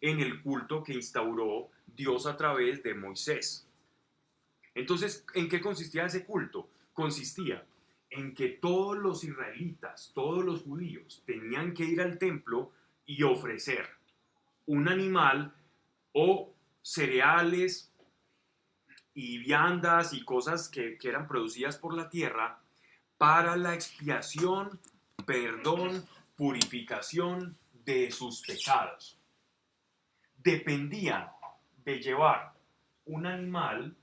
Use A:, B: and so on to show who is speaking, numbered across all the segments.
A: en el culto que instauró Dios a través de Moisés. Entonces, ¿en qué consistía ese culto? Consistía en que todos los israelitas, todos los judíos, tenían que ir al templo y ofrecer un animal o cereales y viandas y cosas que eran producidas por la tierra para la expiación, perdón, purificación de sus pecados. Dependían de llevar un animal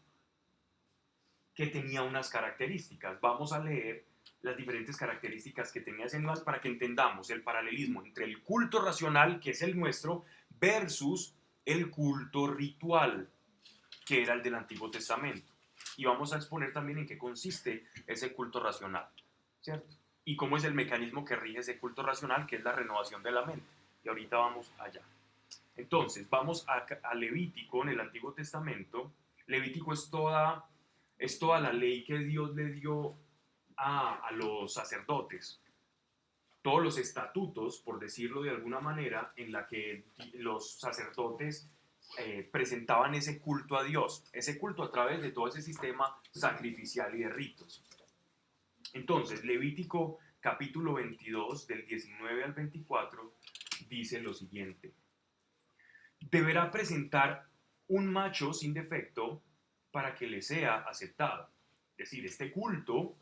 A: que tenía unas características. Vamos a leer las diferentes características que tenía ese animal para que entendamos el paralelismo entre el culto racional, que es el nuestro, versus el culto ritual, que era el del Antiguo Testamento. Y vamos a exponer también en qué consiste ese culto racional, ¿cierto? Y cómo es el mecanismo que rige ese culto racional, que es la renovación de la mente. Y ahorita vamos allá. Entonces, vamos a Levítico en el Antiguo Testamento. Levítico es toda la ley que Dios le dio a los sacerdotes, todos los estatutos, por decirlo de alguna manera, en la que los sacerdotes presentaban ese culto a Dios, ese culto a través de todo ese sistema sacrificial y de ritos. Entonces, Levítico capítulo 22, del 19 al 24, dice lo siguiente: deberá presentar un macho sin defecto para que le sea aceptado. Es decir, este culto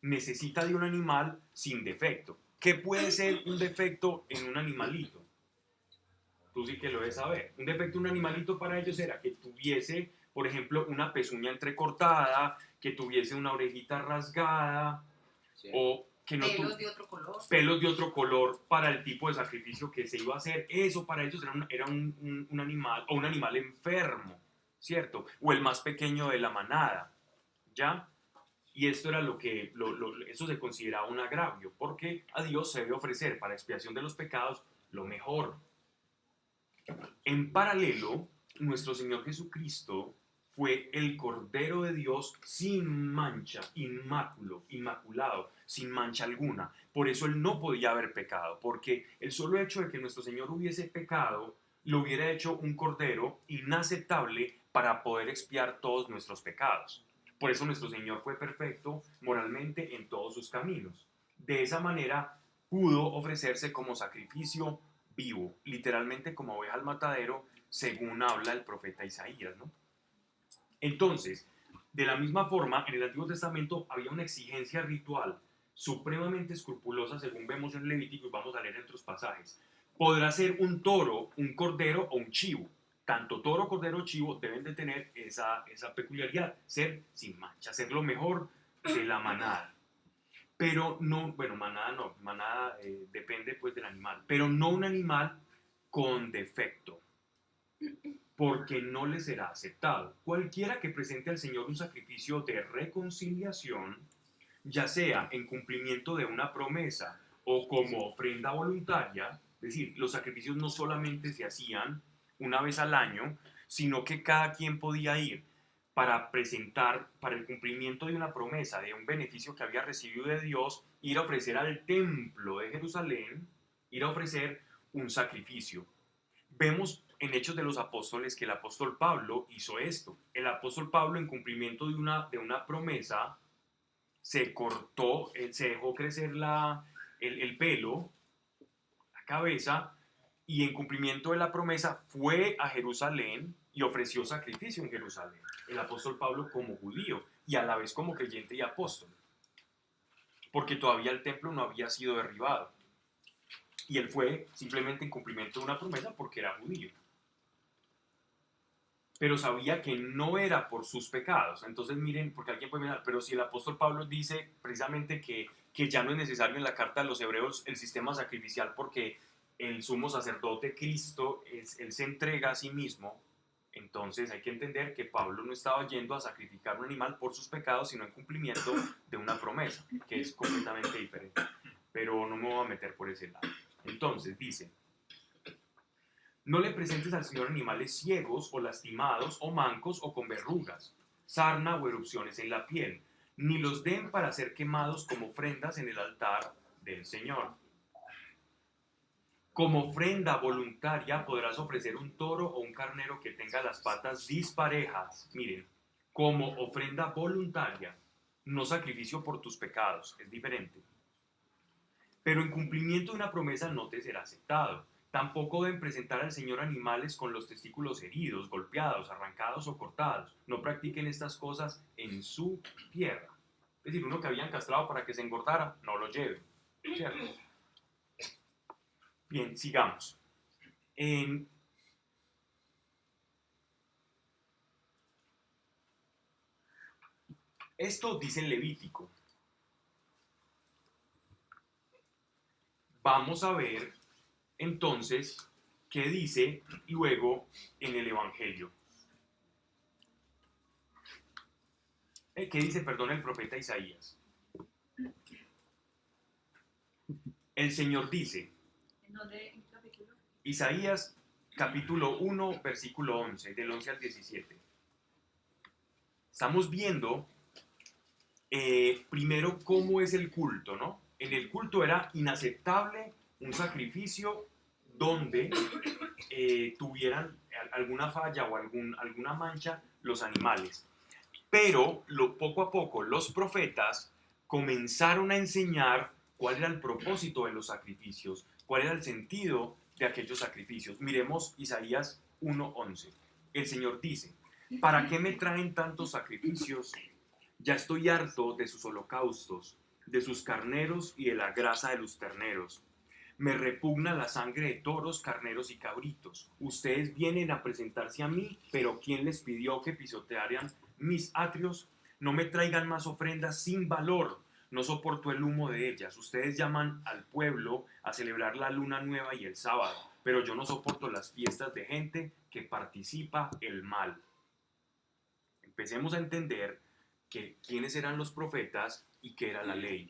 A: necesita de un animal sin defecto. ¿Qué puede ser un defecto en un animalito? Tú sí que lo debes saber. Un defecto en un animalito para ellos era que tuviese, por ejemplo, una pezuña entrecortada, que tuviese una orejita rasgada, sí, o que no
B: pelos de otro color.
A: Pelos de otro color para el tipo de sacrificio que se iba a hacer. Eso para ellos era un animal, o un animal enfermo, ¿cierto? O el más pequeño de la manada, ¿ya? Y esto era eso se consideraba un agravio, porque a Dios se debe ofrecer para expiación de los pecados lo mejor. En paralelo, nuestro Señor Jesucristo fue el Cordero de Dios sin mancha, inmaculado, sin mancha alguna. Por eso Él no podía haber pecado, porque el solo hecho de que nuestro Señor hubiese pecado, lo hubiera hecho un Cordero inaceptable para poder expiar todos nuestros pecados. Por eso nuestro Señor fue perfecto moralmente en todos sus caminos. De esa manera pudo ofrecerse como sacrificio vivo, literalmente como oveja al matadero, según habla el profeta Isaías, ¿no? Entonces, de la misma forma, en el Antiguo Testamento había una exigencia ritual supremamente escrupulosa, según vemos en Levítico y vamos a leer en otros pasajes. Podrá ser un toro, un cordero o un chivo. Tanto toro, cordero o chivo deben de tener esa peculiaridad, ser sin mancha, ser lo mejor de la manada. Pero no, bueno, manada no, manada depende pues del animal, pero no un animal con defecto, porque no le será aceptado. Cualquiera que presente al Señor un sacrificio de reconciliación, ya sea en cumplimiento de una promesa o como ofrenda voluntaria, es decir, los sacrificios no solamente se hacían una vez al año, sino que cada quien podía ir para presentar, para el cumplimiento de una promesa, de un beneficio que había recibido de Dios, ir a ofrecer al templo de Jerusalén, ir a ofrecer un sacrificio. Vemos en Hechos de los Apóstoles que el apóstol Pablo hizo esto. El apóstol Pablo, en cumplimiento de una promesa, se cortó, se dejó crecer el pelo, la cabeza, y en cumplimiento de la promesa fue a Jerusalén y ofreció sacrificio en Jerusalén. El apóstol Pablo como judío y a la vez como creyente y apóstol, porque todavía el templo no había sido derribado. Y él fue simplemente en cumplimiento de una promesa porque era judío. Pero sabía que no era por sus pecados. Entonces miren, porque alguien puede mirar, pero si el apóstol Pablo dice precisamente que ya no es necesario en la carta de los hebreos el sistema sacrificial porque el sumo sacerdote Cristo, él se entrega a sí mismo, entonces hay que entender que Pablo no estaba yendo a sacrificar un animal por sus pecados, sino en cumplimiento de una promesa, que es completamente diferente. Pero no me voy a meter por ese lado. Entonces dice: no le presentes al Señor animales ciegos o lastimados o mancos o con verrugas, sarna o erupciones en la piel, ni los den para ser quemados como ofrendas en el altar del Señor. Como ofrenda voluntaria podrás ofrecer un toro o un carnero que tenga las patas disparejas. Miren, como ofrenda voluntaria, no sacrificio por tus pecados, es diferente. Pero en cumplimiento de una promesa no te será aceptado. Tampoco deben presentar al Señor animales con los testículos heridos, golpeados, arrancados o cortados. No practiquen estas cosas en su tierra. Es decir, uno que habían castrado para que se engordara, no lo lleve. ¿Cierto? Bien, sigamos. Esto dice el Levítico. Vamos a ver entonces qué dice luego en el Evangelio. ¿Qué dice, perdón, el profeta Isaías? El Señor dice,
B: ¿En qué capítulo?
A: Isaías capítulo 1, versículo 11, del 11 al 17. Estamos viendo primero cómo es el culto, ¿no? En el culto era inaceptable un sacrificio donde tuvieran alguna falla o alguna mancha los animales. Pero poco a poco los profetas comenzaron a enseñar cuál era el propósito de los sacrificios, cuál era el sentido de aquellos sacrificios. Miremos Isaías 1:11. El Señor dice, ¿para qué me traen tantos sacrificios? Ya estoy harto de sus holocaustos, de sus carneros y de la grasa de los terneros. Me repugna la sangre de toros, carneros y cabritos. Ustedes vienen a presentarse a mí, pero ¿quién les pidió que pisotearan mis atrios? No me traigan más ofrendas sin valor. No soporto el humo de ellas. Ustedes llaman al pueblo a celebrar la luna nueva y el sábado, pero yo no soporto las fiestas de gente que participa el mal. Empecemos a entender quiénes eran los profetas y qué era la ley.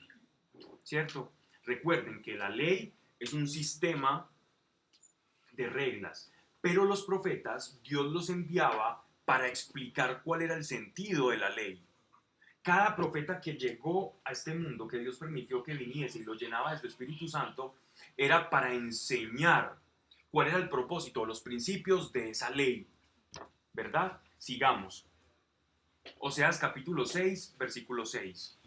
A: ¿Cierto? Recuerden que la ley es un sistema de reglas, pero los profetas Dios los enviaba para explicar cuál era el sentido de la ley. Cada profeta que llegó a este mundo, que Dios permitió que viniese y lo llenaba de su Espíritu Santo, era para enseñar cuál era el propósito, los principios de esa ley. ¿Verdad? Sigamos. Oseas capítulo 6, versículo 6.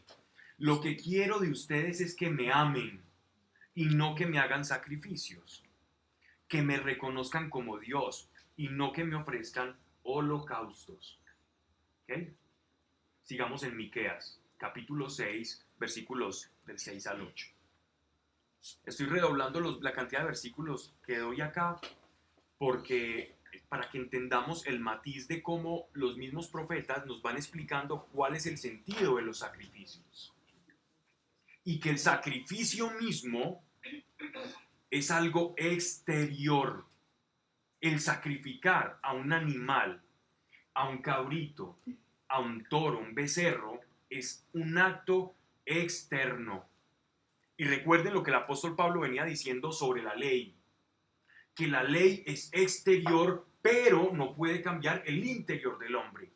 A: Lo que quiero de ustedes es que me amen y no que me hagan sacrificios, que me reconozcan como Dios y no que me ofrezcan holocaustos. ¿Okay? Sigamos en Miqueas, capítulo 6, versículos del 6 al 8. Estoy redoblando la cantidad de versículos que doy acá porque para que entendamos el matiz de cómo los mismos profetas nos van explicando cuál es el sentido de los sacrificios. Y que el sacrificio mismo es algo exterior. El sacrificar a un animal, a un cabrito, a un toro, un becerro, es un acto externo. Y recuerden lo que el apóstol Pablo venía diciendo sobre la ley, que la ley es exterior, pero no puede cambiar el interior del hombre.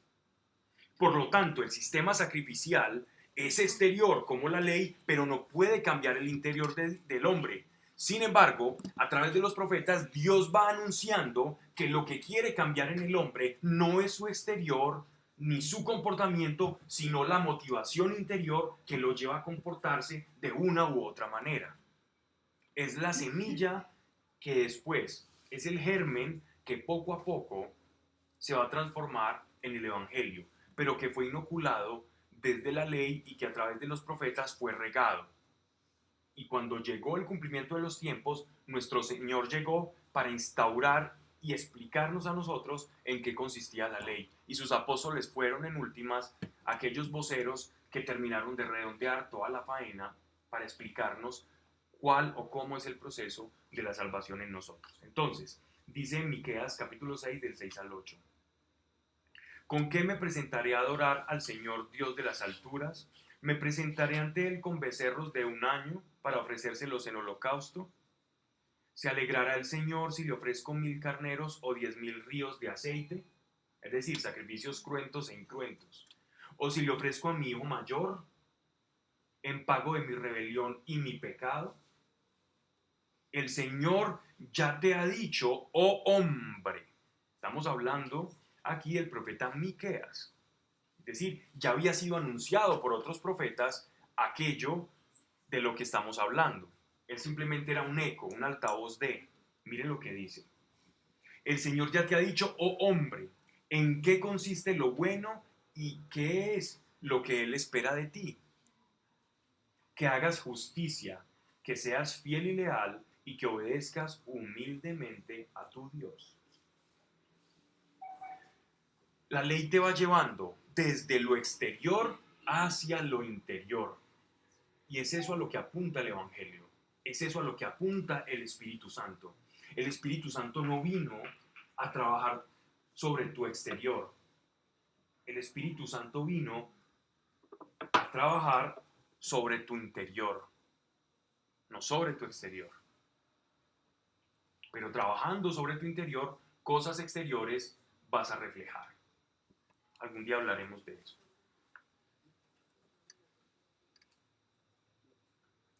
A: Por lo tanto, el sistema sacrificial es exterior como la ley, pero no puede cambiar el interior del hombre. Sin embargo, a través de los profetas, Dios va anunciando que lo que quiere cambiar en el hombre no es su exterior ni su comportamiento, sino la motivación interior que lo lleva a comportarse de una u otra manera. Es la semilla que después es el germen que poco a poco se va a transformar en el Evangelio, pero que fue inoculado desde la ley y que a través de los profetas fue regado. Y cuando llegó el cumplimiento de los tiempos, nuestro Señor llegó para instaurar y explicarnos a nosotros en qué consistía la ley. Y sus apóstoles fueron en últimas aquellos voceros que terminaron de redondear toda la faena para explicarnos cuál o cómo es el proceso de la salvación en nosotros. Entonces, dice en Miqueas capítulo 6 del 6 al 8. ¿Con qué me presentaré a adorar al Señor Dios de las alturas? ¿Me presentaré ante Él con becerros de un año para ofrecérselos en holocausto? ¿Se alegrará el Señor si le ofrezco 1000 carneros o 10,000 ríos de aceite? Es decir, sacrificios cruentos e incruentos. ¿O si le ofrezco a mi hijo mayor en pago de mi rebelión y mi pecado? El Señor ya te ha dicho, oh hombre. Estamos hablando aquí del profeta Miqueas. Es decir, ya había sido anunciado por otros profetas aquello de lo que estamos hablando. Él simplemente era un eco, un altavoz de. Miren lo que dice. El Señor ya te ha dicho, oh hombre, en qué consiste lo bueno y qué es lo que Él espera de ti. Que hagas justicia, que seas fiel y leal y que obedezcas humildemente a tu Dios. La ley te va llevando desde lo exterior hacia lo interior. Y es eso a lo que apunta el Evangelio. Es eso a lo que apunta el Espíritu Santo. El Espíritu Santo no vino a trabajar sobre tu exterior. El Espíritu Santo vino a trabajar sobre tu interior, no sobre tu exterior. Pero trabajando sobre tu interior, cosas exteriores vas a reflejar. Algún día hablaremos de eso.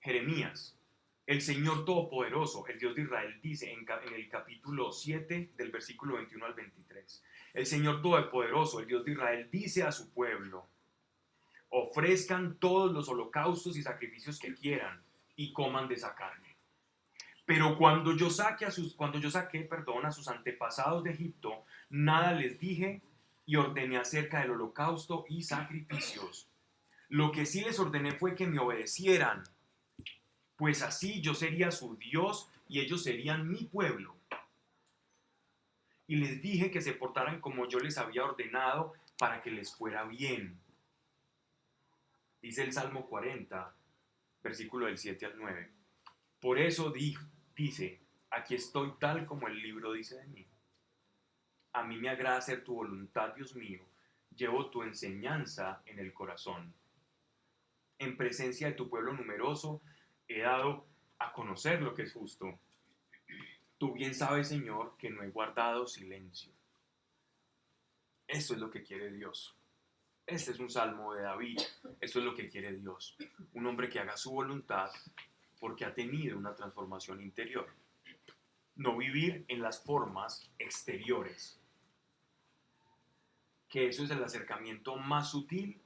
A: Jeremías, el Señor Todopoderoso, el Dios de Israel, dice en el capítulo 7 del versículo 21 al 23. El Señor Todopoderoso, el Dios de Israel, dice a su pueblo: ofrezcan todos los holocaustos y sacrificios que quieran y coman de esa carne. Pero cuando yo saqué a sus antepasados de Egipto, nada les dije y ordené acerca del holocausto y sacrificios. Lo que sí les ordené fue que me obedecieran, pues así yo sería su Dios y ellos serían mi pueblo. Y les dije que se portaran como yo les había ordenado para que les fuera bien. Dice el Salmo 40, versículo del 7 al 9. Por eso dice, aquí estoy tal como el libro dice de mí. A mí me agrada hacer tu voluntad, Dios mío. Llevo tu enseñanza en el corazón. En presencia de tu pueblo numeroso, he dado a conocer lo que es justo. Tú bien sabes, Señor, que no he guardado silencio. Esto es lo que quiere Dios. Este es un salmo de David. Esto es lo que quiere Dios. Un hombre que haga su voluntad porque ha tenido una transformación interior. No vivir en las formas exteriores. Que eso es el acercamiento más sutil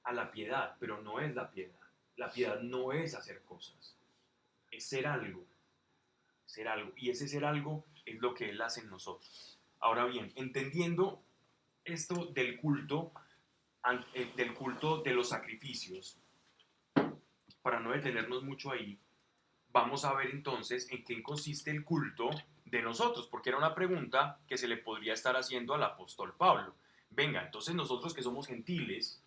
A: a la piedad, pero no es la piedad. La piedad no es hacer cosas. Es ser algo. Ser algo. Y ese ser algo es lo que Él hace en nosotros. Ahora bien, entendiendo esto del culto de los sacrificios, para no detenernos mucho ahí, vamos a ver entonces en qué consiste el culto de nosotros, porque era una pregunta que se le podría estar haciendo al apóstol Pablo. Venga, entonces nosotros que somos gentiles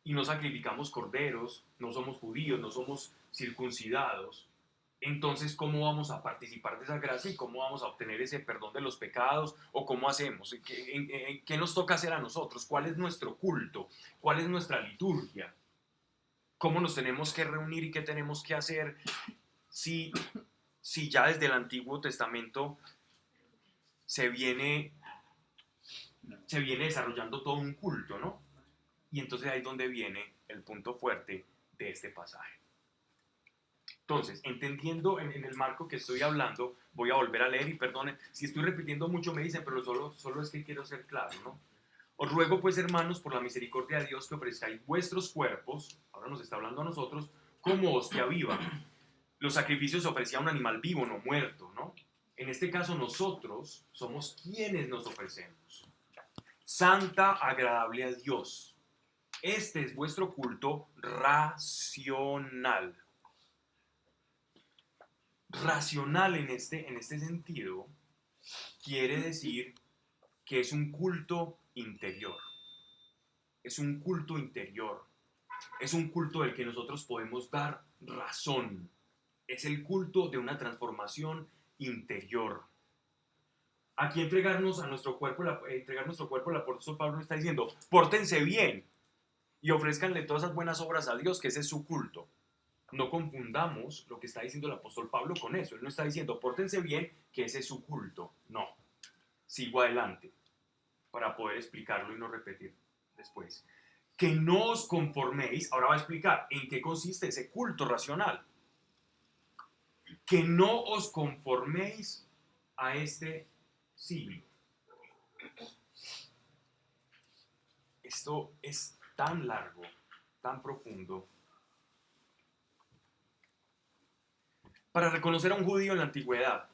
A: y no sacrificamos corderos, no somos judíos, no somos circuncidados, entonces ¿cómo vamos a participar de esa gracia y cómo vamos a obtener ese perdón de los pecados? ¿O cómo hacemos? ¿Qué nos toca hacer a nosotros? ¿Cuál es nuestro culto? ¿Cuál es nuestra liturgia? ¿Cómo nos tenemos que reunir y qué tenemos que hacer si ya desde el Antiguo Testamento se viene desarrollando todo un culto, ¿no? Y entonces ahí es donde viene el punto fuerte de este pasaje. Entonces, entendiendo en el marco que estoy hablando, voy a volver a leer y perdonen, si estoy repitiendo mucho me dicen, pero solo es que quiero ser claro, ¿no? Os ruego pues, hermanos, por la misericordia de Dios, que ofrezcáis vuestros cuerpos, ahora nos está hablando a nosotros, como hostia viva. Los sacrificios ofrecían un animal vivo, no muerto, ¿no? En este caso nosotros somos quienes nos ofrecemos. Santa, agradable a Dios. Este es vuestro culto racional. Racional en este sentido quiere decir que es un culto interior. Es un culto interior. Es un culto del que nosotros podemos dar razón. Es el culto de una transformación interior. Aquí entregarnos a nuestro cuerpo, el apóstol Pablo está diciendo, pórtense bien y ofrezcanle todas esas buenas obras a Dios, que ese es su culto. No confundamos lo que está diciendo el apóstol Pablo con eso. Él no está diciendo, pórtense bien, que ese es su culto. No. Sigo adelante para poder explicarlo y no repetir después. Que no os conforméis, ahora va a explicar en qué consiste ese culto racional. que no os conforméis a este siglo. Esto es tan largo, tan profundo. Para reconocer a un judío en la antigüedad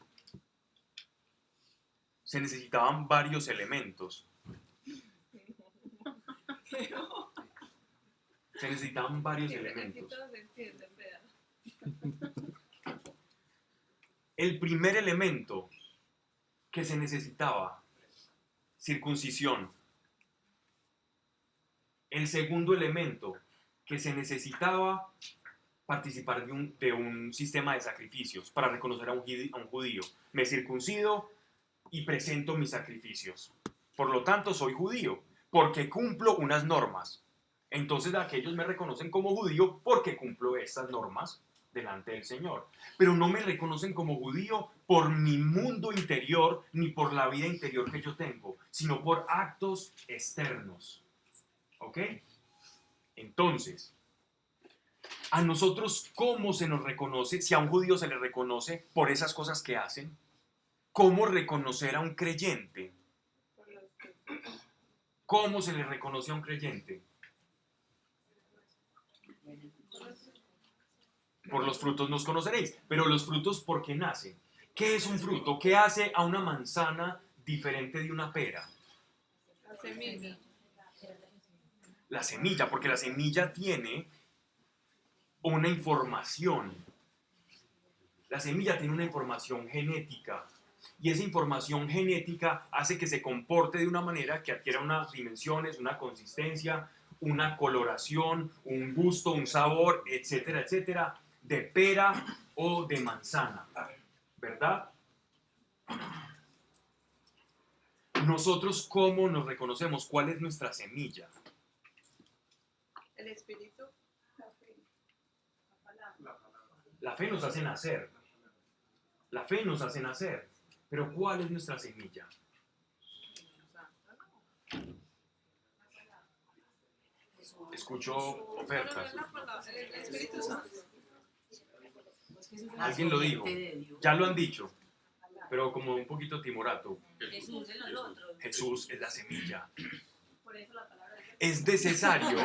A: se necesitaban varios elementos. Se necesitaban varios elementos. El primer elemento que se necesitaba, circuncisión. El segundo elemento que se necesitaba, participar de un sistema de sacrificios para reconocer a un judío. Me circuncido y presento mis sacrificios. Por lo tanto, soy judío porque cumplo unas normas. Entonces aquellos me reconocen como judío porque cumplo estas normas delante del Señor. Pero no me reconocen como judío por mi mundo interior ni por la vida interior que yo tengo, sino por actos externos. ¿Ok? Entonces, a nosotros, ¿cómo se nos reconoce? Si a un judío se le reconoce por esas cosas que hacen, ¿cómo reconocer a un creyente? ¿Cómo se le reconoce a un creyente? Por los frutos nos conoceréis. Pero los frutos, ¿por qué nacen? ¿Qué es un fruto? ¿Qué hace a una manzana diferente de una pera?
B: La semilla.
A: La semilla, porque la semilla tiene una información. La semilla tiene una información genética. Y esa información genética hace que se comporte de una manera que adquiera unas dimensiones, una consistencia, una coloración, un gusto, un sabor, etcétera, etcétera, de pera o de manzana. ¿Verdad? Nosotros, ¿cómo nos reconocemos? ¿Cuál es nuestra semilla?
B: El espíritu. La fe. La palabra.
A: La fe nos hace nacer. La fe nos hace nacer. Pero ¿cuál es nuestra semilla? Escucho ofertas.
B: El Espíritu Santo.
A: Alguien lo dijo. Ya lo han dicho. Pero como un poquito timorato.
C: Jesús en nosotros.
A: Jesús es la semilla.
B: Por eso la palabra
A: Es necesario.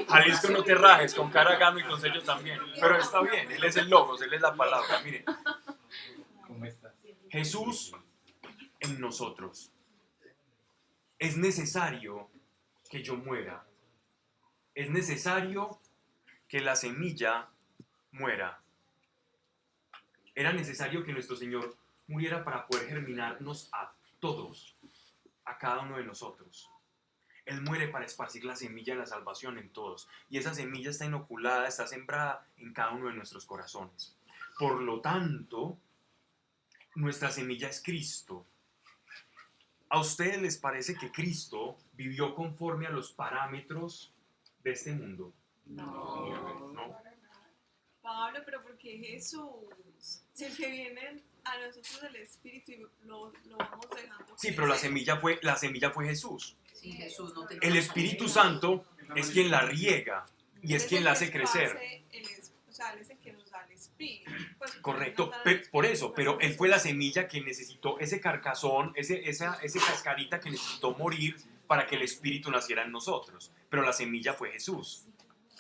A: Jalisco, no te rajes, con cara gano y con sellos también. Pero está bien, él es el logos, él es la palabra. Miren,
D: ¿Cómo estás?
A: Jesús en nosotros. Es necesario que yo muera. Es necesario que la semilla muera. Era necesario que nuestro Señor muriera para poder germinarnos a todos, a cada uno de nosotros. Él muere para esparcir la semilla de la salvación en todos. Y esa semilla está inoculada, está sembrada en cada uno de nuestros corazones. Por lo tanto, nuestra semilla es Cristo. ¿A ustedes les parece que Cristo vivió conforme a los parámetros de este mundo? No.
E: Pablo, pero porque Jesús, si el que viene a nosotros el Espíritu y lo vamos dejando.
A: Sí, pero la semilla fue Jesús.
C: Sí, Jesús no te
A: El Espíritu Santo es quien la riega y es quien la hace crecer.
E: O sea, él es el que nos da el Espíritu. Pues,
A: Correcto, por eso, pero él fue la semilla que necesitó, ese carcasón, esa cascarita que necesitó morir para que el Espíritu naciera en nosotros. Pero la semilla fue Jesús.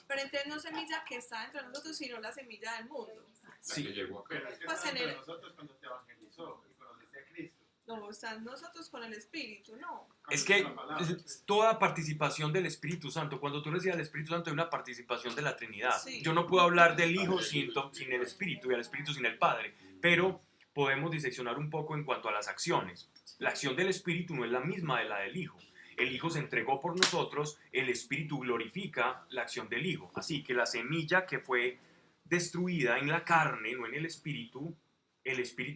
E: Pero entonces no semilla que está dentro de nosotros, sino la semilla del mundo.
A: Sí.
D: Que llegó acá.
F: Pero es que
E: Pues
F: está
E: en
F: dentro de
E: el-
F: nosotros cuando te evangelizó y conociste a Cristo.
E: No, están nosotros con el Espíritu, no.
A: Es que
F: La palabra.
A: toda participación del Espíritu Santo, cuando tú recibes al Espíritu Santo hay una participación de la Trinidad.
E: Sí.
A: Yo no puedo hablar del Hijo sin el Espíritu y al Espíritu sin el Padre, pero podemos diseccionar un poco en cuanto a las acciones. La acción del Espíritu no es la misma de la del Hijo. El Hijo se entregó por nosotros, el Espíritu glorifica la acción del Hijo. Así que la semilla que fue destruida en la carne, no en el Espíritu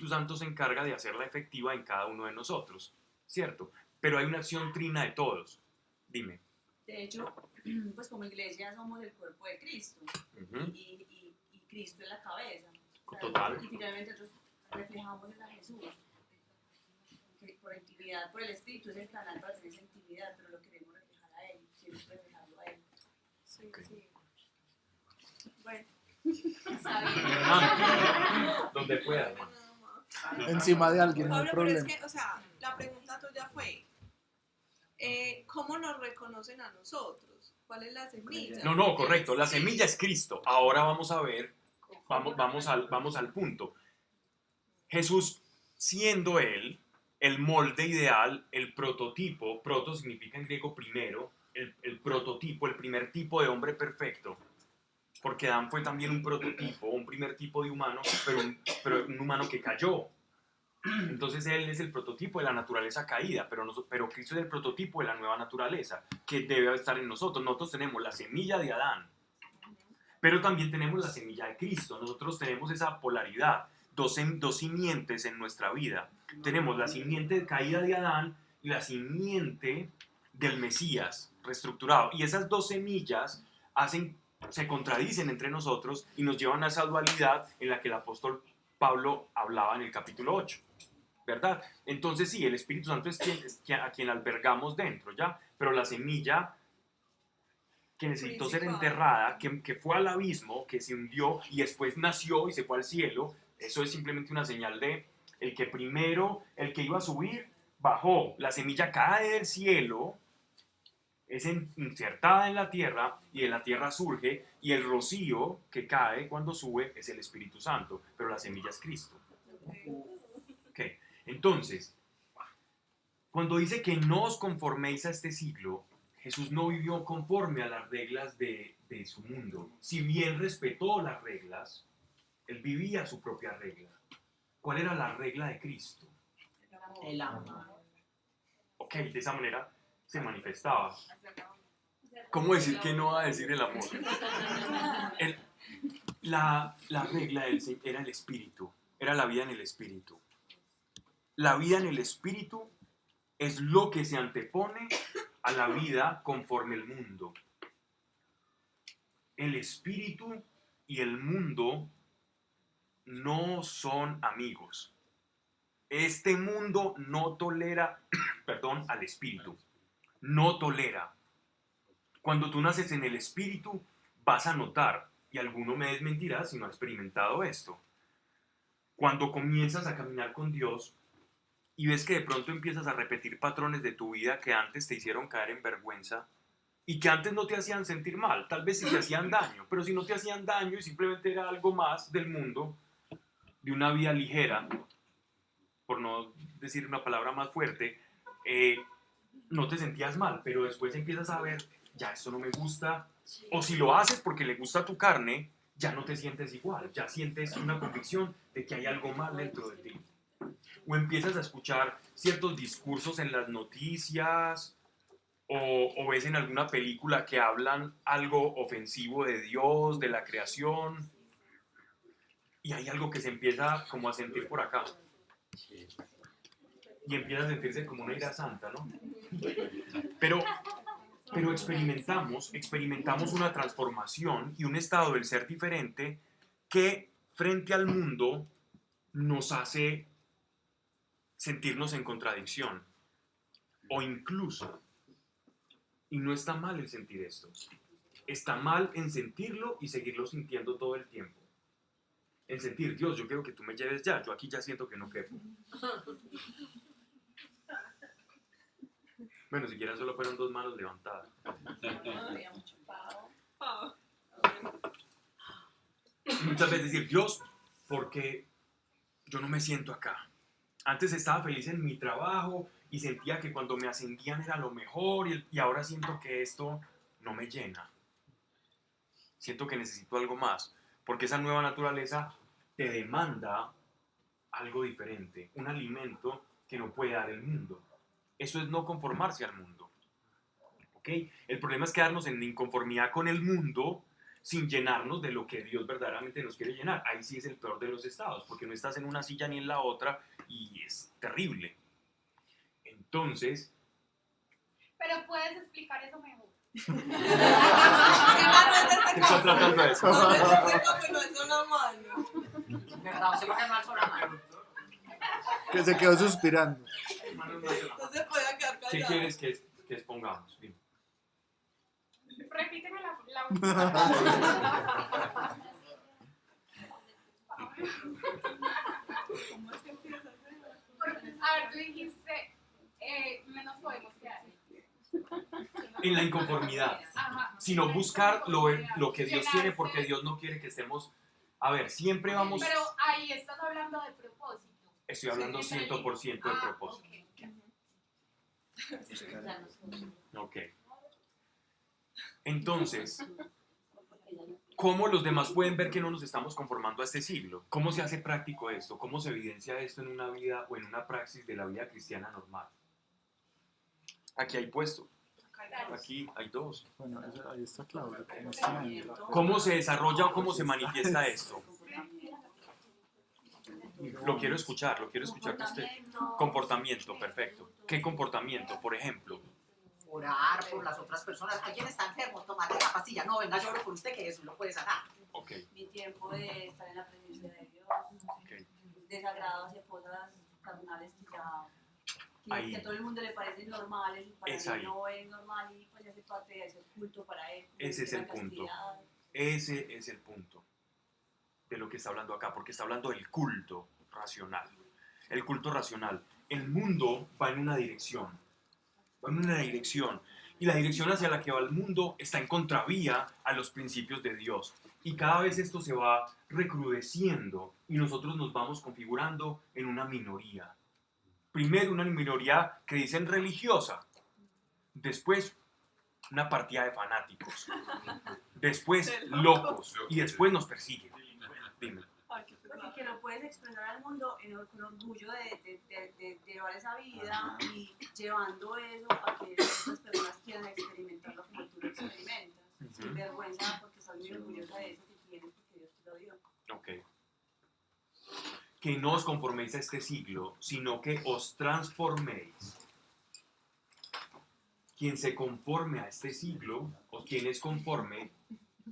A: Santo se encarga de hacerla efectiva en cada uno de nosotros, ¿cierto? Pero hay una acción trina de todos. Dime.
C: De hecho, pues como iglesia somos el cuerpo de Cristo
A: Ujú.
C: y Cristo es la cabeza.
A: Total.
C: Y finalmente nosotros reflejamos a Jesús. Que por intimidad, por el Espíritu es el canal para tener esa intimidad, pero lo queremos reflejar a Él, queremos reflejarlo a Él.
E: Sí,
A: Ok.
E: sí. Bueno,
C: Está bien.
A: Hermano, donde pueda.
E: Nada más.
G: Encima de alguien, no hay
E: Pablo, pero es
G: problema.
E: que, o sea, la pregunta tuya fue, ¿cómo nos reconocen a nosotros? ¿Cuál es la semilla?
A: No, correcto. La semilla es Cristo. Ahora vamos a ver, vamos al punto. Jesús, siendo Él el molde ideal, el prototipo, proto significa en griego primero, el prototipo, el primer tipo de hombre perfecto, porque Adán fue también un prototipo, un primer tipo de humano, pero un humano que cayó. Entonces Él es el prototipo de la naturaleza caída, pero Cristo es el prototipo de la nueva naturaleza, que debe estar en nosotros. Nosotros tenemos la semilla de Adán, pero también tenemos la semilla de Cristo. Nosotros tenemos esa polaridad, dos simientes en nuestra vida. Tenemos la simiente caída de Adán y la simiente del Mesías reestructurado. Y esas dos semillas se contradicen entre nosotros y nos llevan a esa dualidad en la que el apóstol Pablo hablaba en el capítulo 8, ¿verdad? Entonces sí, el Espíritu Santo es a quien albergamos dentro, ¿ya? Pero la semilla que necesitó ser enterrada, que fue al abismo, que se hundió y después nació y se fue al cielo, eso es simplemente una señal de el que iba a subir, bajó. La semilla cae del cielo, es insertada en la tierra y de la tierra surge, y el rocío que cae cuando sube es el Espíritu Santo, pero la semilla es Cristo. Okay. Entonces, cuando dice que no os conforméis a este siglo, Jesús no vivió conforme a las reglas de su mundo. Si bien respetó las reglas, Él vivía su propia regla. ¿Cuál era la regla de Cristo?
C: El amor.
A: Ok, de esa manera se manifestaba. ¿Cómo decir que no va a decir el amor? La regla era el espíritu, era la vida en el espíritu. La vida en el espíritu es lo que se antepone a la vida conforme el mundo. El espíritu y el mundo no son amigos. Este mundo no tolera, al espíritu. No tolera. Cuando tú naces en el espíritu, vas a notar, y alguno me desmentirá si no ha experimentado esto. Cuando comienzas a caminar con Dios y ves que de pronto empiezas a repetir patrones de tu vida que antes te hicieron caer en vergüenza y que antes no te hacían sentir mal, tal vez sí te hacían daño, pero si no te hacían daño y simplemente era algo más del mundo, de una vida ligera, por no decir una palabra más fuerte, no te sentías mal, pero después empiezas a ver, ya esto no me gusta, o si lo haces porque le gusta tu carne, ya no te sientes igual, ya sientes una convicción de que hay algo mal dentro de ti. O empiezas a escuchar ciertos discursos en las noticias, o ves en alguna película que hablan algo ofensivo de Dios, de la creación, y hay algo que se empieza como a sentir por acá. Y empieza a sentirse como una ira santa, ¿no? Pero experimentamos una transformación y un estado del ser diferente que frente al mundo nos hace sentirnos en contradicción. O incluso, y no está mal el sentir esto, está mal en sentirlo y seguirlo sintiendo todo el tiempo. En sentir, Dios, yo quiero que tú me lleves ya, yo aquí ya siento que no quepo. Bueno, siquiera solo fueron 2 manos levantadas. Muchas veces decir, Dios, porque yo no me siento acá. Antes estaba feliz en mi trabajo y sentía que cuando me ascendían era lo mejor y ahora siento que esto no me llena. Siento que necesito algo más, porque esa nueva naturaleza te demanda algo diferente, un alimento que no puede dar el mundo. Eso es no conformarse al mundo. ¿Ok? El problema es quedarnos en inconformidad con el mundo sin llenarnos de lo que Dios verdaderamente nos quiere llenar. Ahí sí es el peor de los estados, porque no estás en una silla ni en la otra y es terrible. Entonces...
B: Pero puedes explicar eso mejor.
A: ¿Qué estás tratando de eso?
G: Que se quedó suspirando.
E: No se podía quedar
A: ¿Qué
E: callado.
A: quieres que expongamos? Dime.
B: Repíteme la última.
E: ¿Cómo es que empieza a hacer?
B: A ver, tú dijiste, no nos podemos quedar.
A: En la inconformidad,
B: Ajá.
A: sino buscar lo que Dios tiene, porque Dios no quiere que estemos... A ver, siempre vamos...
B: Pero ahí estás hablando de propósito.
A: Estoy hablando 100% de propósito. Ok. Entonces, ¿cómo los demás pueden ver que no nos estamos conformando a este siglo? ¿Cómo se hace práctico esto? ¿Cómo se evidencia esto en una vida o en una praxis de la vida cristiana normal? Aquí hay puesto. Aquí hay dos.
G: Bueno, ahí está Claudio. ¿Cómo está?
A: ¿Cómo se desarrolla o cómo se manifiesta esto? Lo quiero escuchar que usted... Comportamiento, perfecto. ¿Qué comportamiento? Por ejemplo,
H: Orar por las otras personas. Alguien está enfermo, tomate esta pastilla. No, venga, yo oro por usted, que eso lo puede sanar.
A: ok,
C: Mi tiempo de estar en la presencia de Dios,
A: ok.
C: desagrado hacia cosas carnales que ya
A: Ahí.
C: que a todo el mundo le parecen normales y para
A: Es
C: mí
A: ahí.
C: no es normal y pues hace parte de ese culto para él.
A: Ese es
C: la
A: el punto.
C: castidad.
A: Ese es el punto de lo que está hablando acá, porque está hablando del culto racional. El culto racional. El mundo va en una dirección. Va en una dirección. Y la dirección hacia la que va el mundo está en contravía a los principios de Dios. Y cada vez esto se va recrudeciendo y nosotros nos vamos configurando en una minoría. Primero una minoría que dicen religiosa. Después una partida de fanáticos. Después locos. Y después nos persiguen. Dime.
E: Ay, qué pesado.
C: Porque lo puedes expresar al mundo con orgullo de llevar esa vida y llevando eso a que otras personas quieran experimentarlo como tú lo experimentas. Sin vergüenza porque estás muy orgullosa de eso que tienes porque Dios te lo dio.
A: Ok. Que no os conforméis a este siglo, sino que os transforméis. Quien se conforme a este siglo, o quien es conforme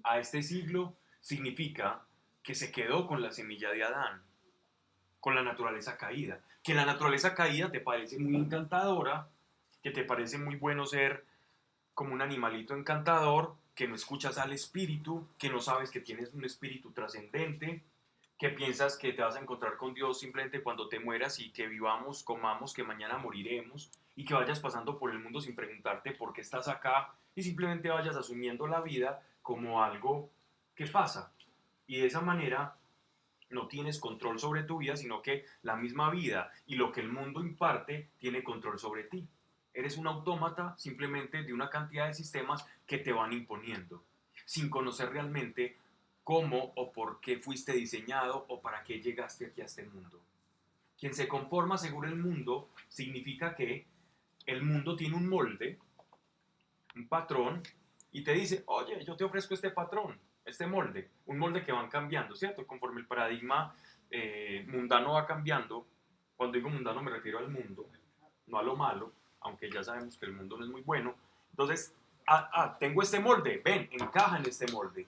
A: a este siglo, significa que se quedó con la semilla de Adán, con la naturaleza caída. Que la naturaleza caída te parece muy encantadora, que te parece muy bueno ser como un animalito encantador, que no escuchas al espíritu, que no sabes que tienes un espíritu trascendente, que piensas que te vas a encontrar con Dios simplemente cuando te mueras y que vivamos, comamos, que mañana moriremos y que vayas pasando por el mundo sin preguntarte por qué estás acá y simplemente vayas asumiendo la vida como algo que pasa. Y de esa manera no tienes control sobre tu vida, sino que la misma vida y lo que el mundo imparte tiene control sobre ti. Eres un autómata simplemente de una cantidad de sistemas que te van imponiendo, sin conocer realmente cómo o por qué fuiste diseñado o para qué llegaste aquí a este mundo. Quien se conforma según el mundo significa que el mundo tiene un molde, un patrón, y te dice, oye, yo te ofrezco este patrón, este molde, un molde que van cambiando, ¿cierto? Conforme el paradigma mundano va cambiando. Cuando digo mundano me refiero al mundo, no a lo malo, aunque ya sabemos que el mundo no es muy bueno. Entonces, tengo este molde, ven, encaja en este molde.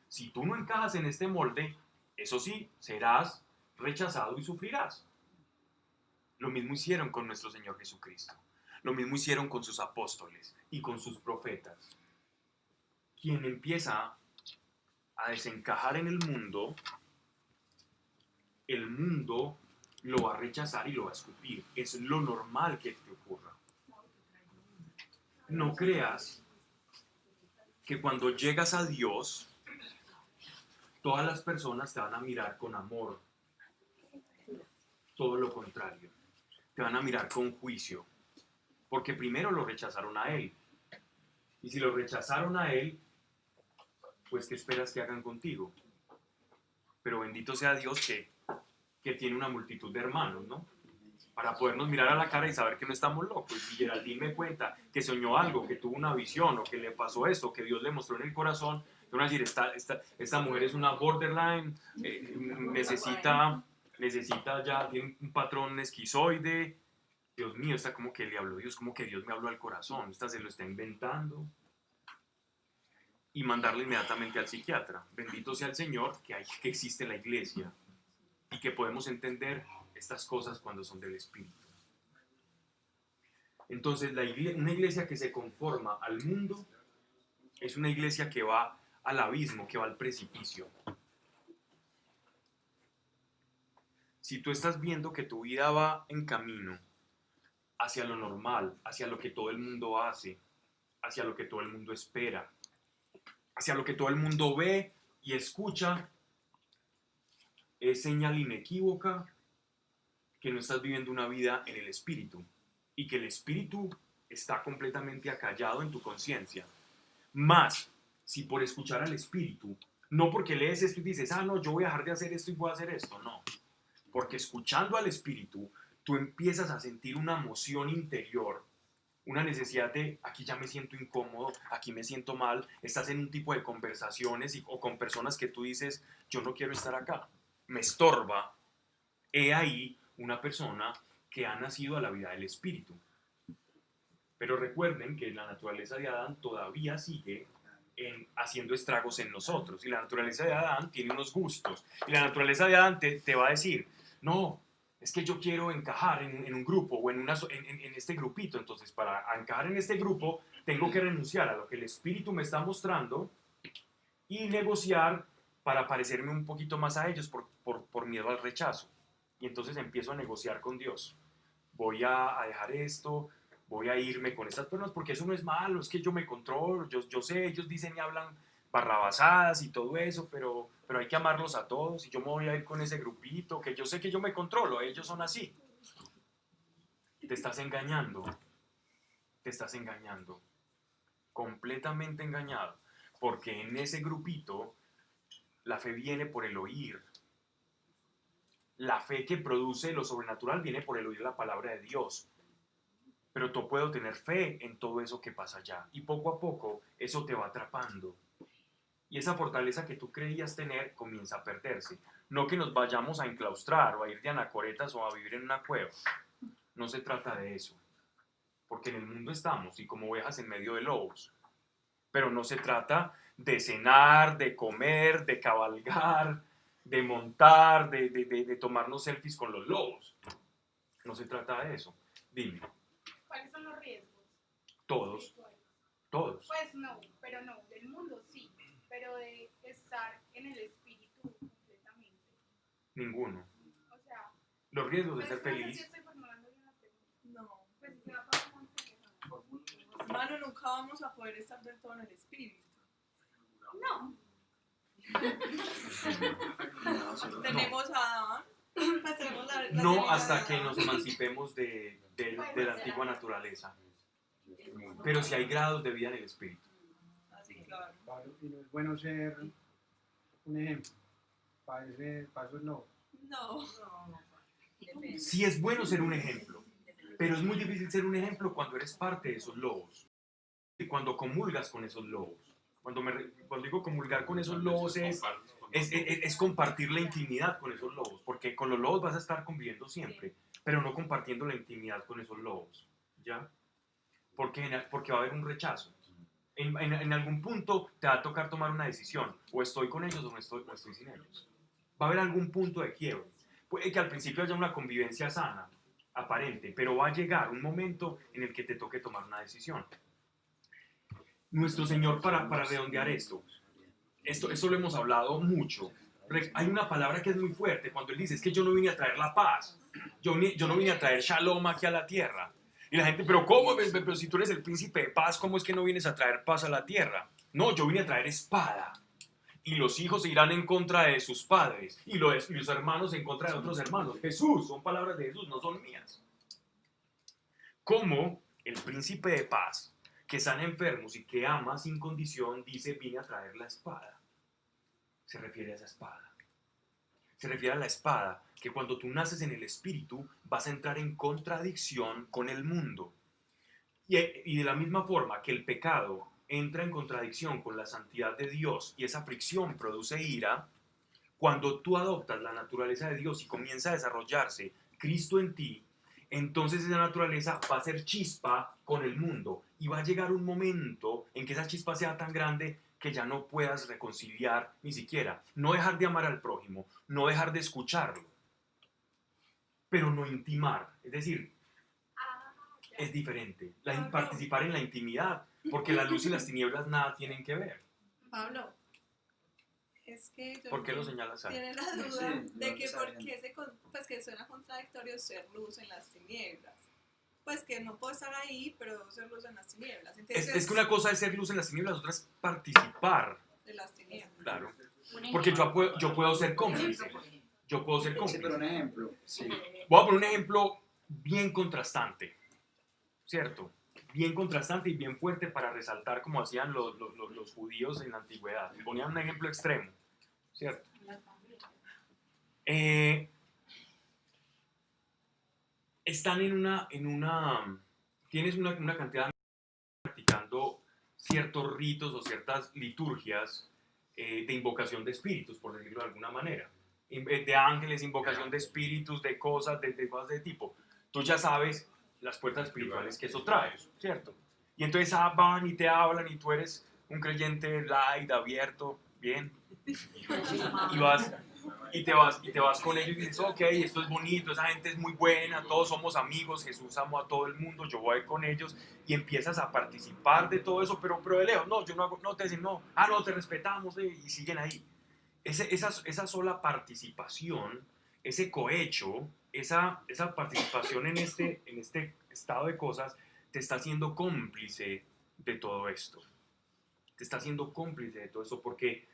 A: Si tú no encajas en este molde, eso sí, serás rechazado y sufrirás. Lo mismo hicieron con nuestro Señor Jesucristo. Lo mismo hicieron con sus apóstoles y con sus profetas. Quien empieza a desencajar en el mundo lo va a rechazar y lo va a escupir. Es lo normal que te ocurra. No creas que cuando llegas a Dios, todas las personas te van a mirar con amor. Todo lo contrario. Te van a mirar con juicio. Porque primero lo rechazaron a Él. Y si lo rechazaron a Él, pues ¿qué esperas que hagan contigo? Pero bendito sea Dios que tiene una multitud de hermanos, ¿no? Para podernos mirar a la cara y saber que no estamos locos. Y Geraldine me cuenta que soñó algo, que tuvo una visión, o que le pasó esto, que Dios le mostró en el corazón. Te van a decir, esta mujer es una borderline, necesita ya, tiene un patrón esquizoide. Dios mío, está como que le habló Dios, como que Dios me habló al corazón. Esta se lo está inventando. Y mandarle inmediatamente al psiquiatra. Bendito sea el Señor que existe la iglesia y que podemos entender estas cosas cuando son del Espíritu. Entonces, una iglesia que se conforma al mundo es una iglesia que va al abismo, que va al precipicio. Si tú estás viendo que tu vida va en camino hacia lo normal, hacia lo que todo el mundo hace, hacia lo que todo el mundo espera, hacia lo que todo el mundo ve y escucha, es señal inequívoca que no estás viviendo una vida en el espíritu y que el espíritu está completamente acallado en tu conciencia. Más, si por escuchar al espíritu, no porque lees esto y dices, no, yo voy a dejar de hacer esto y voy a hacer esto, no. Porque escuchando al espíritu, tú empiezas a sentir una emoción interior, una necesidad de, aquí ya me siento incómodo, aquí me siento mal, estás en un tipo de conversaciones o con personas que tú dices, yo no quiero estar acá, me estorba. He ahí una persona que ha nacido a la vida del espíritu. Pero recuerden que la naturaleza de Adán todavía sigue haciendo estragos en nosotros. Y la naturaleza de Adán tiene unos gustos. Y la naturaleza de Adán te va a decir, no, es que yo quiero encajar en un grupo o en este grupito. Entonces, para encajar en este grupo, tengo que renunciar a lo que el espíritu me está mostrando y negociar para parecerme un poquito más a ellos por miedo al rechazo. Y entonces empiezo a negociar con Dios. Voy a dejar esto, voy a irme con estas personas porque eso no es malo, es que yo me controlo, yo sé, ellos dicen y hablan barrabasadas y todo eso, pero hay que amarlos a todos y yo me voy a ir con ese grupito que yo sé que yo me controlo, ellos son así. Te estás engañando, completamente engañado, porque en ese grupito la fe viene por el oír. La fe que produce lo sobrenatural viene por el oír la palabra de Dios. Pero tú puedes tener fe en todo eso que pasa allá. Y poco a poco eso te va atrapando. Y esa fortaleza que tú creías tener comienza a perderse. No que nos vayamos a enclaustrar o a ir de anacoretas o a vivir en una cueva. No se trata de eso. Porque en el mundo estamos y como ovejas en medio de lobos. Pero no se trata de cenar, de comer, de cabalgar, de montar, de tomarnos selfies con los lobos. No se trata de eso. Dime.
B: ¿Cuáles son los riesgos?
A: Todos. Todos.
B: Pues no, pero no, del mundo sí, pero de estar en el espíritu completamente.
A: Ninguno.
B: O sea,
A: Los riesgos de
B: pues,
A: ser
B: no sé si
A: feliz.
B: estoy formulando bien la pregunta.
E: No.
B: Pues se va a pasar muy interesante.
E: Hermano, nunca vamos a poder estar del todo en el espíritu.
B: No.
E: Tenemos a Adán, pues tenemos la
A: No
E: semilla
A: hasta
E: de
A: que
E: Adán.
A: nos emancipemos de la antigua naturaleza. Pero si hay grados de vida en el espíritu.
E: Así, claro.
I: Y no es bueno ser un ejemplo. Para eso no.
E: No.
A: Sí es bueno ser un ejemplo, pero es muy difícil ser un ejemplo cuando eres parte de esos lobos. Y cuando comulgas con esos lobos. Cuando digo comulgar con esos lobos es compartir la intimidad con esos lobos, porque con los lobos vas a estar conviviendo siempre, pero no compartiendo la intimidad con esos lobos, ¿ya? Porque va a haber un rechazo. En algún punto te va a tocar tomar una decisión, o estoy con ellos o no estoy sin ellos. Va a haber algún punto de quiebre. Puede que al principio haya una convivencia sana, aparente, pero va a llegar un momento en el que te toque tomar una decisión. Nuestro Señor, para redondear esto lo hemos hablado mucho. Hay una palabra que es muy fuerte cuando Él dice, es que yo no vine a traer la paz, yo no vine a traer shalom aquí a la tierra. Y la gente, pero ¿cómo? Pero si tú eres el príncipe de paz, ¿cómo es que no vienes a traer paz a la tierra? No, yo vine a traer espada. Y los hijos se irán en contra de sus padres, y los hermanos en contra de otros hermanos. Jesús, son palabras de Jesús, no son mías. ¿Cómo el príncipe de paz, que sana enfermos y que ama sin condición, dice, vine a traer la espada? Se refiere a esa espada. Se refiere a la espada que cuando tú naces en el espíritu vas a entrar en contradicción con el mundo. Y de la misma forma que el pecado entra en contradicción con la santidad de Dios y esa fricción produce ira, cuando tú adoptas la naturaleza de Dios y comienza a desarrollarse Cristo en ti, entonces esa naturaleza va a ser chispa con el mundo y va a llegar un momento en que esa chispa sea tan grande que ya no puedas reconciliar ni siquiera, no dejar de amar al prójimo, no dejar de escucharlo, pero no intimar, es decir, es diferente, participar en la intimidad, porque la luz y las tinieblas nada tienen que ver.
E: Pablo, Es que yo
A: ¿Por qué lo
E: entiendo-
A: señalas ahí?
E: tiene la duda
D: Sí,
E: de
D: no
E: que
D: saben.
E: por qué pues que suena contradictorio ser luz en las tinieblas. Pues que no puedo estar ahí, pero debo ser luz en las tinieblas. Entonces,
A: Es que una cosa es ser luz en las tinieblas, otra es participar,
E: de las tinieblas.
A: claro. Porque yo puedo ser cómplice. Yo puedo ser
D: Sí,
A: cómplice.
D: pero un ejemplo. Sí.
A: Voy a poner un ejemplo bien contrastante, ¿cierto? Bien contrastante y bien fuerte para resaltar como hacían los judíos en la antigüedad. Ponían un ejemplo extremo, ¿cierto? Están tienes una cantidad de practicando ciertos ritos o ciertas liturgias de invocación de espíritus, por decirlo de alguna manera. De ángeles, invocación de espíritus, de cosas de tipo. Tú ya sabes las puertas espirituales que eso trae, ¿cierto? Y entonces van y te hablan y tú eres un creyente light, abierto, bien. Y te vas con ellos y dices, ok, esto es bonito, esa gente es muy buena, todos somos amigos, Jesús amó a todo el mundo, yo voy a ir con ellos y empiezas a participar de todo eso, pero de lejos, no, yo no hago, no te dicen, no, no, te respetamos, y siguen ahí. Esa sola participación, ese cohecho, esa participación en este estado de cosas, te está haciendo cómplice de todo esto. Te está haciendo cómplice de todo eso porque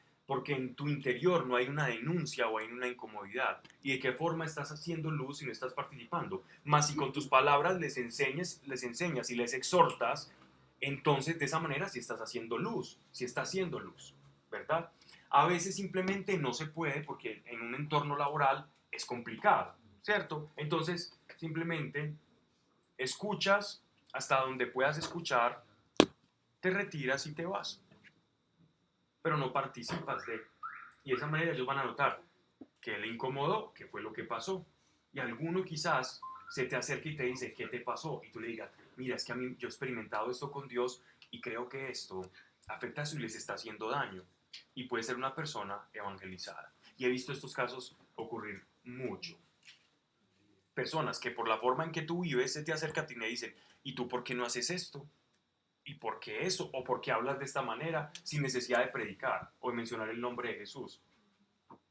A: en tu interior no hay una denuncia o hay una incomodidad. ¿Y de qué forma estás haciendo luz si no estás participando? Más si con tus palabras les enseñas y les exhortas, entonces de esa manera sí estás haciendo luz, ¿verdad? A veces simplemente no se puede porque en un entorno laboral es complicado, ¿cierto? Entonces simplemente escuchas hasta donde puedas escuchar, te retiras y te vas, pero no participas de. Y de esa manera ellos van a notar que le incomodó, que fue lo que pasó. Y alguno quizás se te acerque y te dice, ¿qué te pasó? Y tú le digas, mira, es que a mí yo he experimentado esto con Dios y creo que esto afecta a eso y les está haciendo daño. Y puede ser una persona evangelizada. Y he visto estos casos ocurrir mucho. Personas que por la forma en que tú vives se te acercan a ti y me dicen, ¿y tú por qué no haces esto? ¿Y por qué eso? ¿O por qué hablas de esta manera sin necesidad de predicar o de mencionar el nombre de Jesús?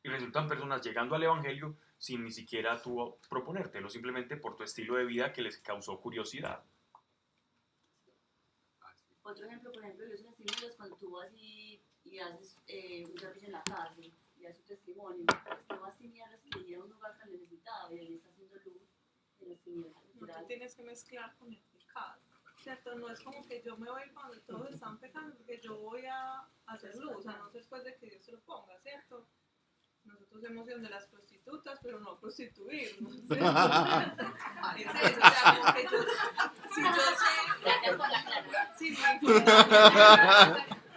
A: Y resultan personas llegando al Evangelio sin ni siquiera tú proponértelo, simplemente por tu estilo de vida que les causó curiosidad.
J: Otro ejemplo, por ejemplo, los testimonios, cuando tú vas y haces un servicio en la cárcel y haces un testimonio, que vas tinieblas que ir a un lugar tan necesitado y ahí está haciendo luz en las tinieblas.
E: No te tienes que mezclar con el pecado, ¿cierto? No es como que yo me voy para donde todos están pecando, porque yo voy a hacer luz, a no ser después de que Dios se lo ponga, ¿cierto? Nosotros hemos ido de las prostitutas, pero no prostituirnos, ¿cierto? Es eso, o sea, como que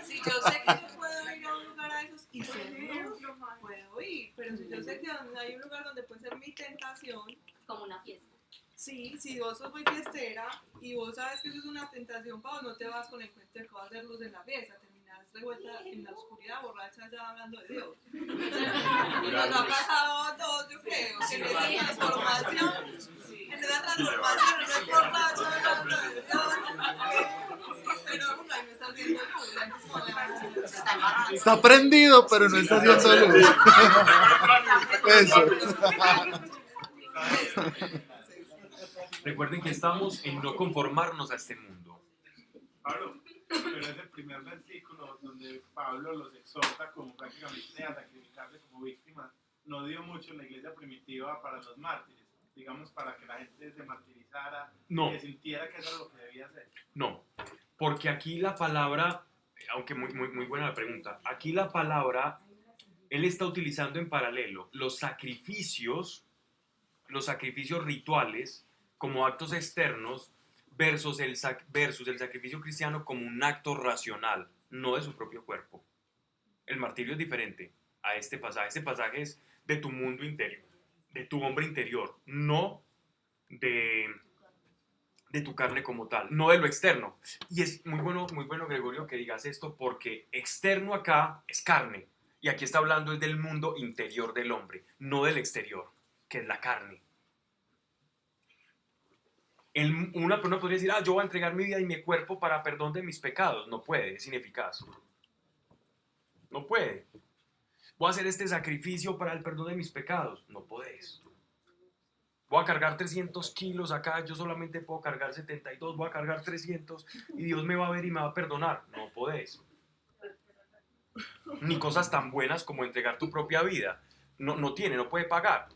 E: si yo sé que yo puedo ir a un lugar a esos y ser luz, puedo ir, pero si yo sé que hay un lugar donde puede ser mi tentación,
J: Como una fiesta.
E: sí, si vos sos muy fiestera y vos sabes que eso es una tentación para vos, no te vas con el cuento de que vas a hacer luz en la fiesta, terminás revuelta en la oscuridad, borracha, ya hablando de Dios. Y nos ha pasado a todos, yo creo, que en esa transformación no es borracho hablando de Dios, pero ahí no está haciendo luz.
G: Está prendido, pero no está haciendo luz. Eso.
A: Recuerden que estamos en no conformarnos a este mundo.
F: Pablo, pero es el primer versículo donde Pablo los exhorta como prácticamente a sacrificarse como víctimas. No dio mucho en la iglesia primitiva para los mártires, digamos, para que la gente se martirizara,
A: No.
F: que sintiera que eso era lo que debía hacer.
A: No, porque aquí la palabra, aunque muy buena la pregunta, aquí la palabra, él está utilizando en paralelo los sacrificios rituales como actos externos versus el sacrificio cristiano como un acto racional, no de su propio cuerpo. El martirio es diferente a este pasaje. Este pasaje es de tu mundo interior, de tu hombre interior, no de tu carne como tal, no de lo externo. Y es muy bueno, Gregorio, que digas esto, porque externo acá es carne, y aquí está hablando es del mundo interior del hombre, no del exterior, que es la carne. Una persona podría decir, yo voy a entregar mi vida y mi cuerpo para perdón de mis pecados. No puede, es ineficaz. No puede. Voy a hacer este sacrificio para el perdón de mis pecados. No podés. Voy a cargar 300 kilos acá, yo solamente puedo cargar 72, voy a cargar 300 y Dios me va a ver y me va a perdonar. No podés. Ni cosas tan buenas como entregar tu propia vida. No puede pagar.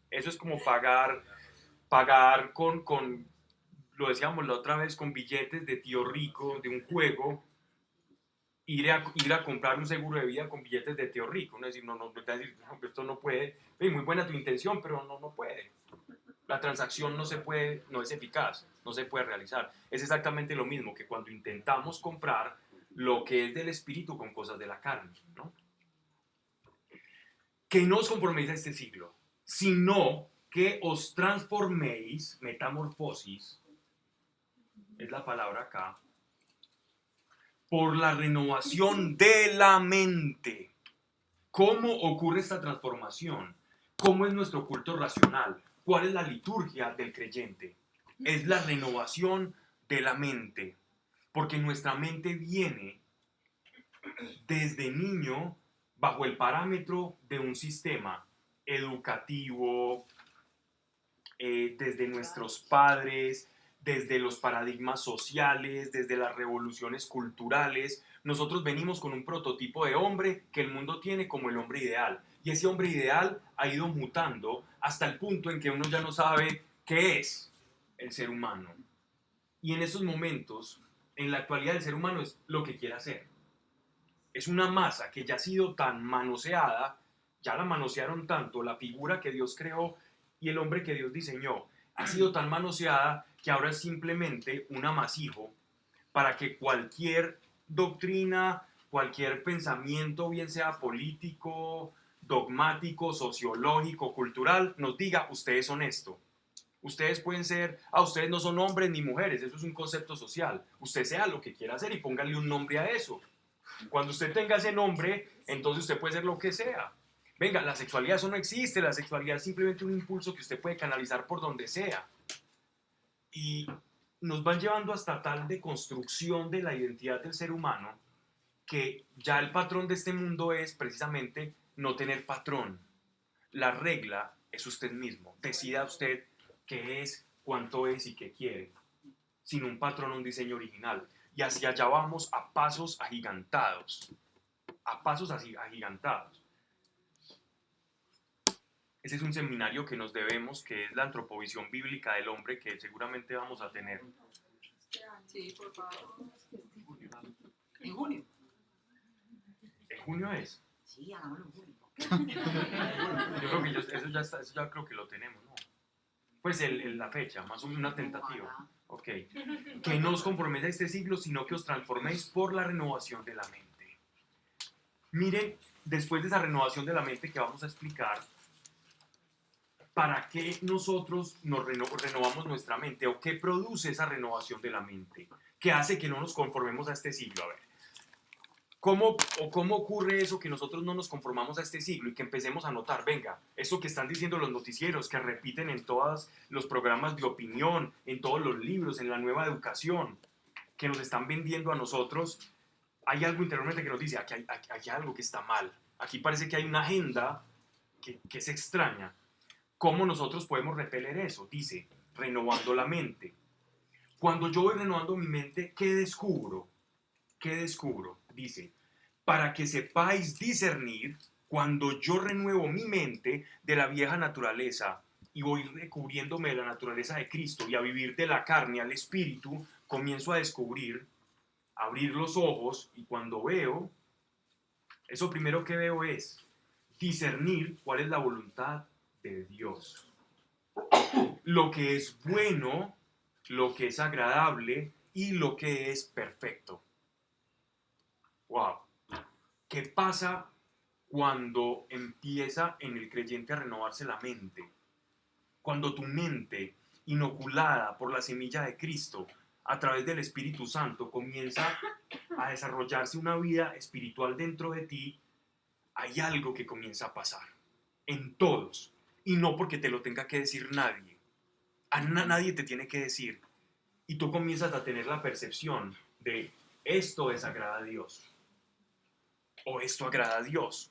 A: Eso es como pagar con, lo decíamos la otra vez, con billetes de tío rico, de un juego, ir a comprar un seguro de vida con billetes de tío rico. Uno decir, no, esto no puede. Muy buena tu intención, pero no puede. La transacción no se puede, no es eficaz, no se puede realizar. Es exactamente lo mismo que cuando intentamos comprar lo que es del espíritu con cosas de la carne, ¿no? Que no os conforméis a este siglo, sino que os transforméis, metamorfosis, es la palabra acá, por la renovación de la mente. ¿Cómo ocurre esta transformación? ¿Cómo es nuestro culto racional? ¿Cuál es la liturgia del creyente? Es la renovación de la mente. Porque nuestra mente viene desde niño bajo el parámetro de un sistema educativo, desde nuestros padres, desde los paradigmas sociales, desde las revoluciones culturales. Nosotros venimos con un prototipo de hombre que el mundo tiene como el hombre ideal. Y ese hombre ideal ha ido mutando hasta el punto en que uno ya no sabe qué es el ser humano. Y en esos momentos, en la actualidad, el ser humano es lo que quiere hacer. Es una masa que ya ha sido tan manoseada, ya la manosearon tanto, la figura que Dios creó y el hombre que Dios diseñó, ha sido tan manoseada que ahora es simplemente un amasijo para que cualquier doctrina, cualquier pensamiento, bien sea político, dogmático, sociológico, cultural, nos diga, ustedes son esto. Ustedes pueden ser, ustedes no son hombres ni mujeres, eso es un concepto social. Usted sea lo que quiera hacer y póngale un nombre a eso. Cuando usted tenga ese nombre, entonces usted puede ser lo que sea. Venga, la sexualidad, eso no existe, la sexualidad es simplemente un impulso que usted puede canalizar por donde sea. Y nos van llevando hasta tal de construcción de la identidad del ser humano que ya el patrón de este mundo es precisamente no tener patrón. La regla es usted mismo. Decida usted qué es, cuánto es y qué quiere. Sin un patrón, un diseño original. Y hacia allá vamos a pasos agigantados. A pasos así agigantados. Ese es un seminario que nos debemos, que es la antroprovisión bíblica del hombre, que seguramente vamos a tener.
E: Sí, por favor.
H: En junio.
A: ¿En junio es?
H: Sí, hagámoslo en junio.
A: Yo creo que eso ya creo que lo tenemos, ¿no? Pues la fecha, más o menos una tentativa. Ok. Que no os conforméis a este siglo, sino que os transforméis por la renovación de la mente. Miren, después de esa renovación de la mente que vamos a explicar, ¿para qué nosotros nos renovamos nuestra mente? ¿O qué produce esa renovación de la mente? ¿Qué hace que no nos conformemos a este siglo? A ver, ¿cómo ocurre eso que nosotros no nos conformamos a este siglo y que empecemos a notar, venga, eso que están diciendo los noticieros, que repiten en todos los programas de opinión, en todos los libros, en la nueva educación, que nos están vendiendo a nosotros, hay algo interiormente que nos dice, aquí hay algo que está mal, aquí parece que hay una agenda que es extraña. ¿Cómo nosotros podemos repeler eso? Dice, renovando la mente. Cuando yo voy renovando mi mente, ¿qué descubro? ¿Qué descubro? Dice, para que sepáis discernir, cuando yo renuevo mi mente de la vieja naturaleza y voy recubriéndome de la naturaleza de Cristo y a vivir de la carne al espíritu, comienzo a descubrir, a abrir los ojos y cuando veo, eso primero que veo es discernir cuál es la voluntad de Dios. Lo que es bueno, lo que es agradable y lo que es perfecto. Wow. ¿Qué pasa cuando empieza en el creyente a renovarse la mente? Cuando tu mente, inoculada por la semilla de Cristo, a través del Espíritu Santo, comienza a desarrollarse una vida espiritual dentro de ti, hay algo que comienza a pasar. En todos. Y no porque te lo tenga que decir nadie. Nadie te tiene que decir. Y tú comienzas a tener la percepción de esto desagrada a Dios. O esto agrada a Dios.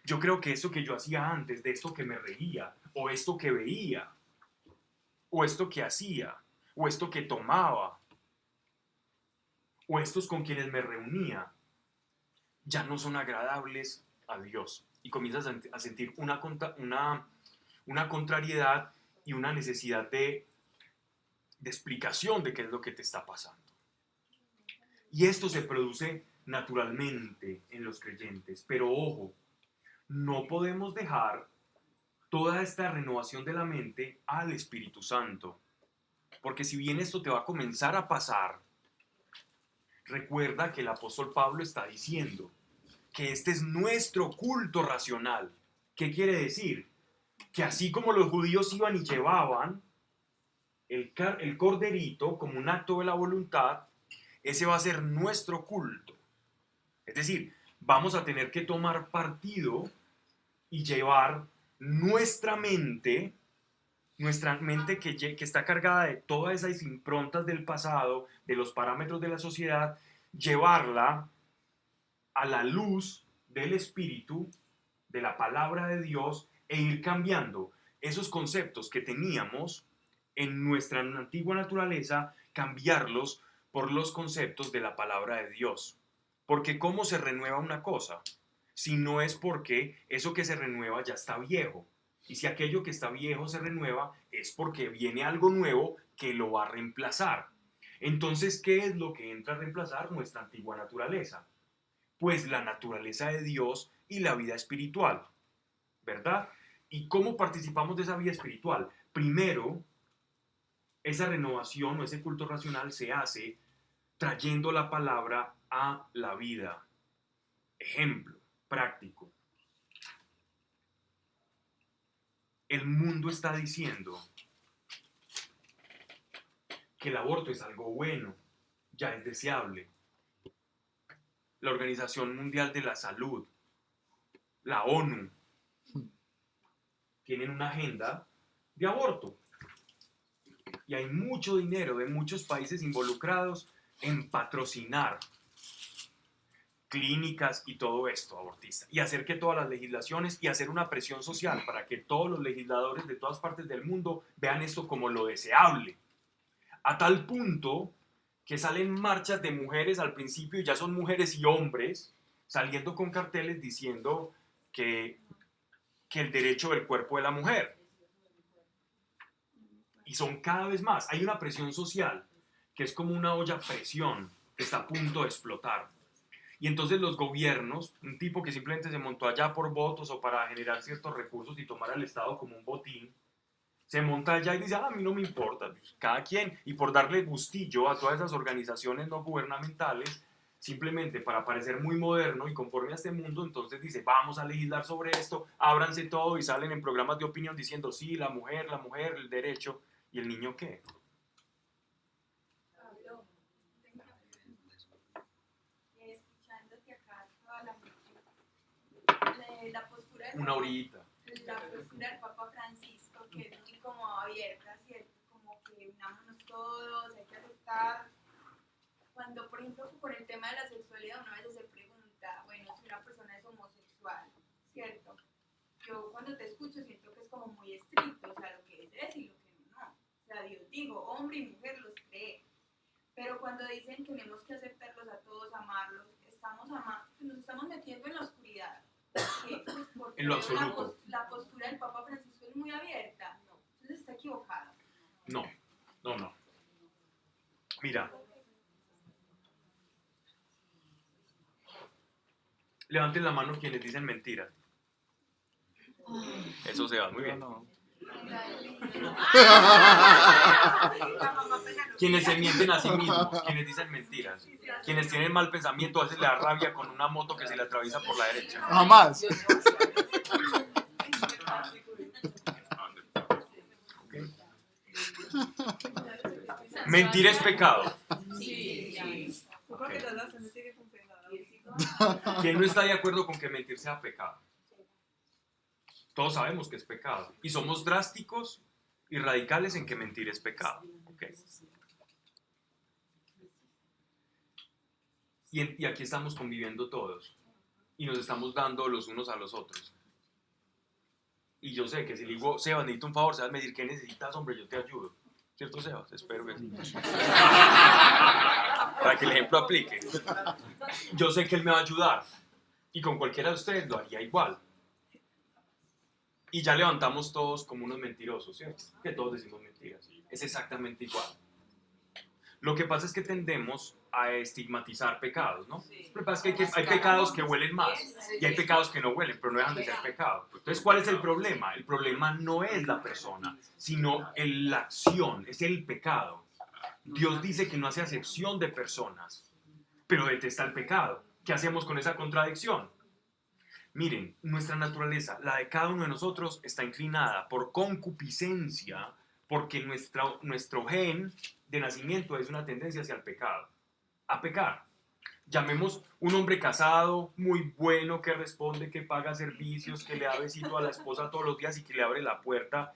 A: Yo creo que esto que yo hacía antes, de esto que me reía, o esto que veía, o esto que hacía, o esto que tomaba, o estos con quienes me reunía, ya no son agradables a Dios. Y comienzas a sentir una contrariedad y una necesidad de explicación de qué es lo que te está pasando. Y esto se produce naturalmente en los creyentes. Pero ojo, no podemos dejar toda esta renovación de la mente al Espíritu Santo. Porque si bien esto te va a comenzar a pasar, recuerda que el apóstol Pablo está diciendo que este es nuestro culto racional. ¿Qué quiere decir? Que así como los judíos iban y llevaban el corderito como un acto de la voluntad, ese va a ser nuestro culto. Es decir, vamos a tener que tomar partido y llevar nuestra mente que está cargada de todas esas improntas del pasado, de los parámetros de la sociedad, llevarla a la luz del Espíritu, de la palabra de Dios, e ir cambiando esos conceptos que teníamos en nuestra antigua naturaleza, cambiarlos por los conceptos de la palabra de Dios. Porque ¿cómo se renueva una cosa? Si no es porque eso que se renueva ya está viejo. Y si aquello que está viejo se renueva, es porque viene algo nuevo que lo va a reemplazar. Entonces, ¿qué es lo que entra a reemplazar nuestra antigua naturaleza? Pues la naturaleza de Dios y la vida espiritual, ¿verdad? ¿Y cómo participamos de esa vida espiritual? Primero, esa renovación o ese culto racional se hace trayendo la palabra a la vida. Ejemplo práctico. El mundo está diciendo que el aborto es algo bueno, ya es deseable. La Organización Mundial de la Salud, la ONU, tienen una agenda de aborto. Y hay mucho dinero de muchos países involucrados en patrocinar clínicas y todo esto abortista. Y hacer que todas las legislaciones y hacer una presión social para que todos los legisladores de todas partes del mundo vean esto como lo deseable. A tal punto que salen marchas de mujeres al principio y ya son mujeres y hombres saliendo con carteles diciendo que el derecho del cuerpo de la mujer. Y son cada vez más. Hay una presión social que es como una olla a presión que está a punto de explotar. Y entonces los gobiernos, un tipo que simplemente se montó allá por votos o para generar ciertos recursos y tomar al Estado como un botín, se monta allá y dice, a mí no me importa, cada quien, y por darle gustillo a todas esas organizaciones no gubernamentales, simplemente para parecer muy moderno y conforme a este mundo, entonces dice, vamos a legislar sobre esto, ábranse todo, y salen en programas de opinión diciendo, sí, la mujer, el derecho, ¿y el niño qué?
B: Escuchándote acá toda la postura
A: Una horita.
B: La postura del Papa Francisco, que es muy como abierta, ¿cierto? Como que unámonos todos, hay que aceptar. Cuando, por ejemplo, por el tema de la sexualidad, una vez se pregunta, bueno, si una persona es homosexual, ¿cierto? Yo cuando te escucho siento que es como muy estricto, o sea, lo que es y lo que no. O sea, Dios digo, hombre y mujer los cree. Pero cuando dicen tenemos que aceptarlos a todos, amarlos, nos estamos metiendo en la oscuridad. Porque
A: En lo absoluto.
B: La postura del Papa Francisco es muy abierta. No, entonces está equivocado.
A: No. Mira. Levanten la mano quienes dicen mentiras. Eso se va muy bien. Quienes se mienten a sí mismos, quienes dicen mentiras, quienes tienen mal pensamiento, a veces le da rabia con una moto que se le atraviesa por la derecha.
G: Jamás.
A: Okay. Mentir es pecado.
E: Okay.
A: ¿Quién no está de acuerdo con que mentir sea pecado? Todos sabemos que es pecado. Y somos drásticos y radicales en que mentir es pecado. Okay. Y aquí estamos conviviendo todos. Y nos estamos dando los unos a los otros. Y yo sé que si le digo, Sebas, necesito un favor, Sebas me dice, ¿qué necesitas, hombre? Yo te ayudo. ¿Cierto, Sebas? Espero que sí. Para que el ejemplo aplique. Yo sé que él me va a ayudar. Y con cualquiera de ustedes lo haría igual. Y ya levantamos todos como unos mentirosos, ¿cierto? Que todos decimos mentiras. Es exactamente igual. Lo que pasa es que tendemos a estigmatizar pecados, ¿no? Lo que pasa es que hay pecados que huelen más y hay pecados que no huelen, pero no dejan de ser pecados. Entonces, ¿cuál es el problema? El problema no es la persona, sino la acción, es el pecado. Dios dice que no hace acepción de personas, pero detesta el pecado. ¿Qué hacemos con esa contradicción? Miren, nuestra naturaleza, la de cada uno de nosotros, está inclinada por concupiscencia, porque nuestro gen de nacimiento es una tendencia hacia el pecado, a pecar. Llamemos un hombre casado, muy bueno, que responde, que paga servicios, que le da besito a la esposa todos los días y que le abre la puerta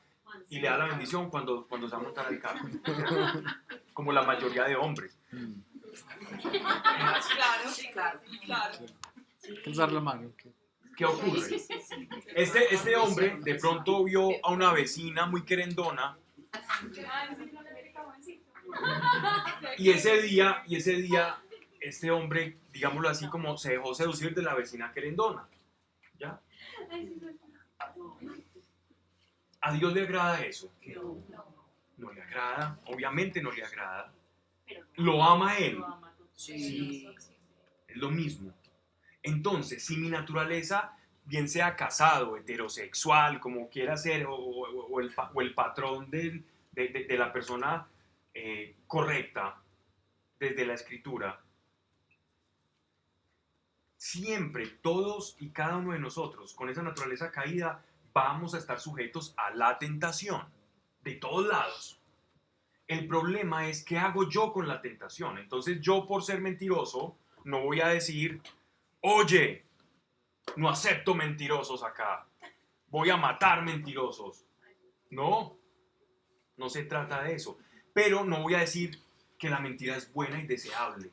A: y le da la bendición cuando se va a montar al carro. Como la mayoría de hombres.
E: Claro, claro.
G: Usar la mano.
A: ¿Qué ocurre? Este hombre de pronto vio a una vecina muy querendona y ese día este hombre, digámoslo así, como se dejó seducir de la vecina querendona. ¿Ya? ¿A Dios le agrada eso? No le agrada, obviamente no le agrada. ¿Lo ama él? Sí. Es lo mismo. Entonces, si mi naturaleza, bien sea casado, heterosexual, como quiera ser, o el patrón de la persona correcta desde la escritura, siempre todos y cada uno de nosotros con esa naturaleza caída vamos a estar sujetos a la tentación de todos lados. El problema es qué hago yo con la tentación. Entonces yo, por ser mentiroso, no voy a decir, oye, no acepto mentirosos acá, voy a matar mentirosos. No se trata de eso. Pero no voy a decir que la mentira es buena y deseable.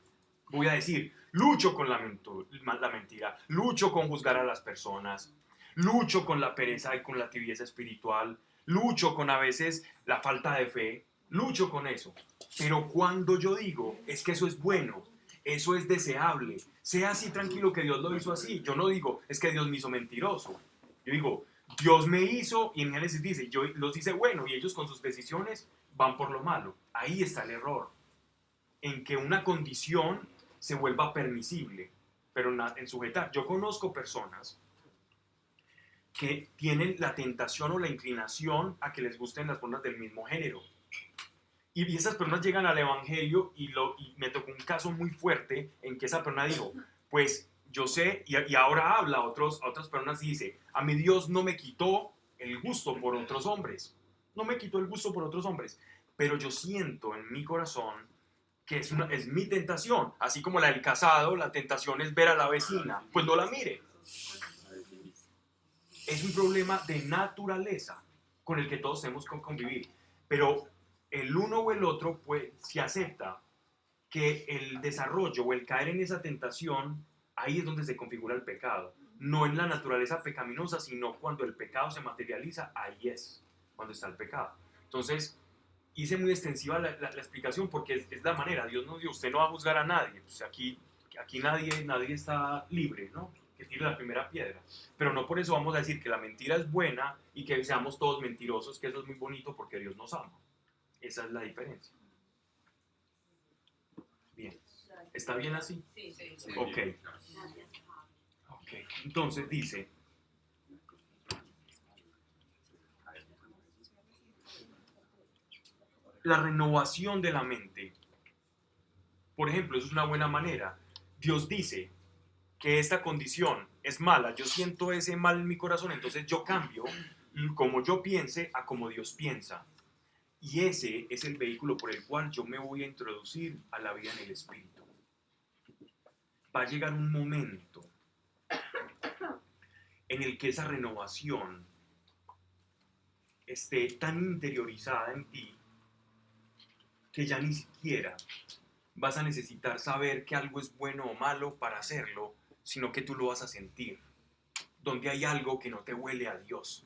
A: Voy a decir, lucho con la mentira, lucho con juzgar a las personas, lucho con la pereza y con la tibieza espiritual, lucho con a veces la falta de fe, lucho con eso. Pero cuando yo digo, es que eso es bueno, eso es deseable, sea así tranquilo que Dios lo hizo así. Yo no digo, es que Dios me hizo mentiroso. Yo digo, Dios me hizo, y en Génesis dice, yo los hice bueno, y ellos con sus decisiones van por lo malo. Ahí está el error, en que una condición se vuelva permisible, pero en sujetar. Yo conozco personas que tienen la tentación o la inclinación a que les gusten las personas del mismo género. Y esas personas llegan al evangelio y me tocó un caso muy fuerte en que esa persona dijo, pues yo sé, y ahora habla a otras personas y dice, a mí Dios no me quitó el gusto por otros hombres, no me quitó el gusto por otros hombres, pero yo siento en mi corazón que es mi tentación, así como la del casado, la tentación es ver a la vecina, pues no la mire. Es un problema de naturaleza con el que todos tenemos que convivir, pero el uno o el otro pues, si acepta que el desarrollo o el caer en esa tentación, ahí es donde se configura el pecado. No en la naturaleza pecaminosa, sino cuando el pecado se materializa, ahí es cuando está el pecado. Entonces, hice muy extensiva la explicación porque es la manera. Dios nos dijo, usted no va a juzgar a nadie. Pues aquí nadie está libre, ¿no? Que tire la primera piedra. Pero no por eso vamos a decir que la mentira es buena y que seamos todos mentirosos, que eso es muy bonito porque Dios nos ama. Esa es la diferencia. Bien. ¿Está bien así?
E: Sí.
A: Ok. Entonces dice, la renovación de la mente. Por ejemplo, eso es una buena manera. Dios dice que esta condición es mala. Yo siento ese mal en mi corazón, entonces yo cambio como yo piense a como Dios piensa. Y ese es el vehículo por el cual yo me voy a introducir a la vida en el Espíritu. Va a llegar un momento en el que esa renovación esté tan interiorizada en ti que ya ni siquiera vas a necesitar saber que algo es bueno o malo para hacerlo, sino que tú lo vas a sentir. Donde hay algo que no te huele a Dios,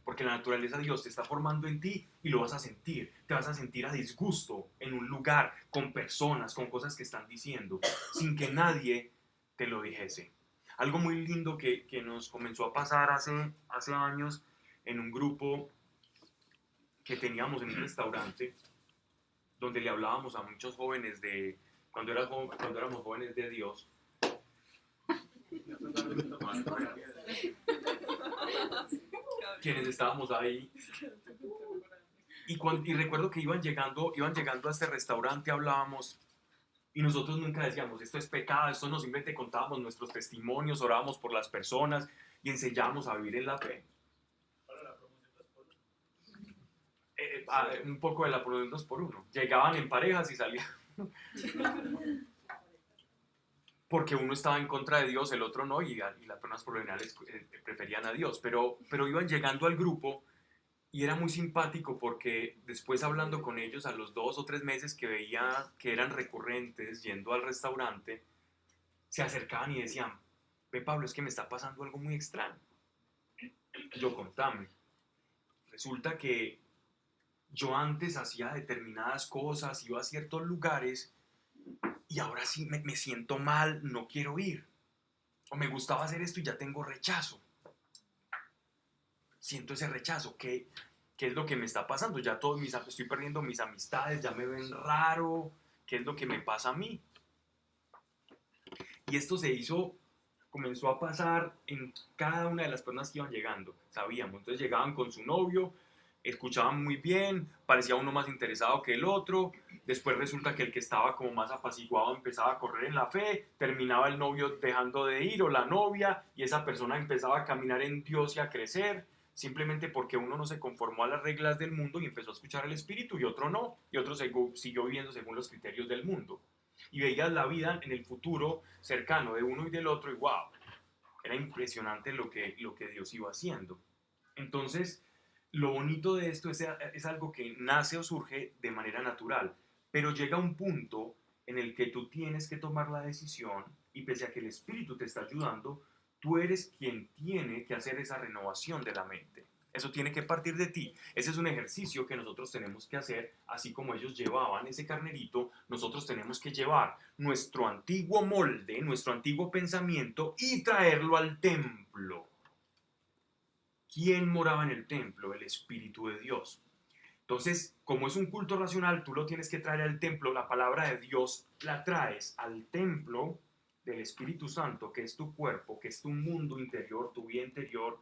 A: porque la naturaleza de Dios te está formando en ti y lo vas a sentir. Te vas a sentir a disgusto en un lugar, con personas, con cosas que están diciendo, sin que nadie te lo dijese. Algo muy lindo que nos comenzó a pasar hace años en un grupo que teníamos en un restaurante, donde le hablábamos a muchos jóvenes de, cuando éramos jóvenes de Dios. Quienes estábamos ahí. Y recuerdo que iban llegando a este restaurante, hablábamos, y nosotros nunca decíamos, esto es pecado, esto no, simplemente contábamos nuestros testimonios, orábamos por las personas y enseñábamos a vivir en la fe. Un poco de la promoción 2x1. Llegaban en parejas y salían. Porque uno estaba en contra de Dios, el otro no, y las personas por lo general preferían a Dios. Pero iban llegando al grupo y era muy simpático porque después hablando con ellos a los 2 o 3 meses que veía que eran recurrentes yendo al restaurante, se acercaban y decían, ve Pablo, es que me está pasando algo muy extraño. Yo, contame. Resulta que yo antes hacía determinadas cosas, iba a ciertos lugares y ahora sí me siento mal, no quiero ir. O me gustaba hacer esto y ya tengo rechazo. Siento ese rechazo. ¿Qué es lo que me está pasando? Ya estoy perdiendo mis amistades, ya me ven raro. ¿Qué es lo que me pasa a mí? Y esto comenzó a pasar en cada una de las personas que iban llegando. Sabíamos, entonces llegaban con su novio, escuchaban muy bien, parecía uno más interesado que el otro, después resulta que el que estaba como más apaciguado empezaba a correr en la fe, terminaba el novio dejando de ir o la novia y esa persona empezaba a caminar en Dios y a crecer, simplemente porque uno no se conformó a las reglas del mundo y empezó a escuchar el Espíritu y otro no, y otro siguió viviendo según los criterios del mundo. Y veías la vida en el futuro cercano de uno y del otro y wow, era impresionante lo que Dios iba haciendo. Entonces, lo bonito de esto es algo que nace o surge de manera natural, pero llega un punto en el que tú tienes que tomar la decisión y pese a que el Espíritu te está ayudando, tú eres quien tiene que hacer esa renovación de la mente. Eso tiene que partir de ti. Ese es un ejercicio que nosotros tenemos que hacer, así como ellos llevaban ese carnerito, nosotros tenemos que llevar nuestro antiguo molde, nuestro antiguo pensamiento y traerlo al templo. ¿Quién moraba en el templo? El Espíritu de Dios. Entonces, como es un culto racional, tú lo tienes que traer al templo, la palabra de Dios la traes al templo del Espíritu Santo, que es tu cuerpo, que es tu mundo interior, tu vida interior,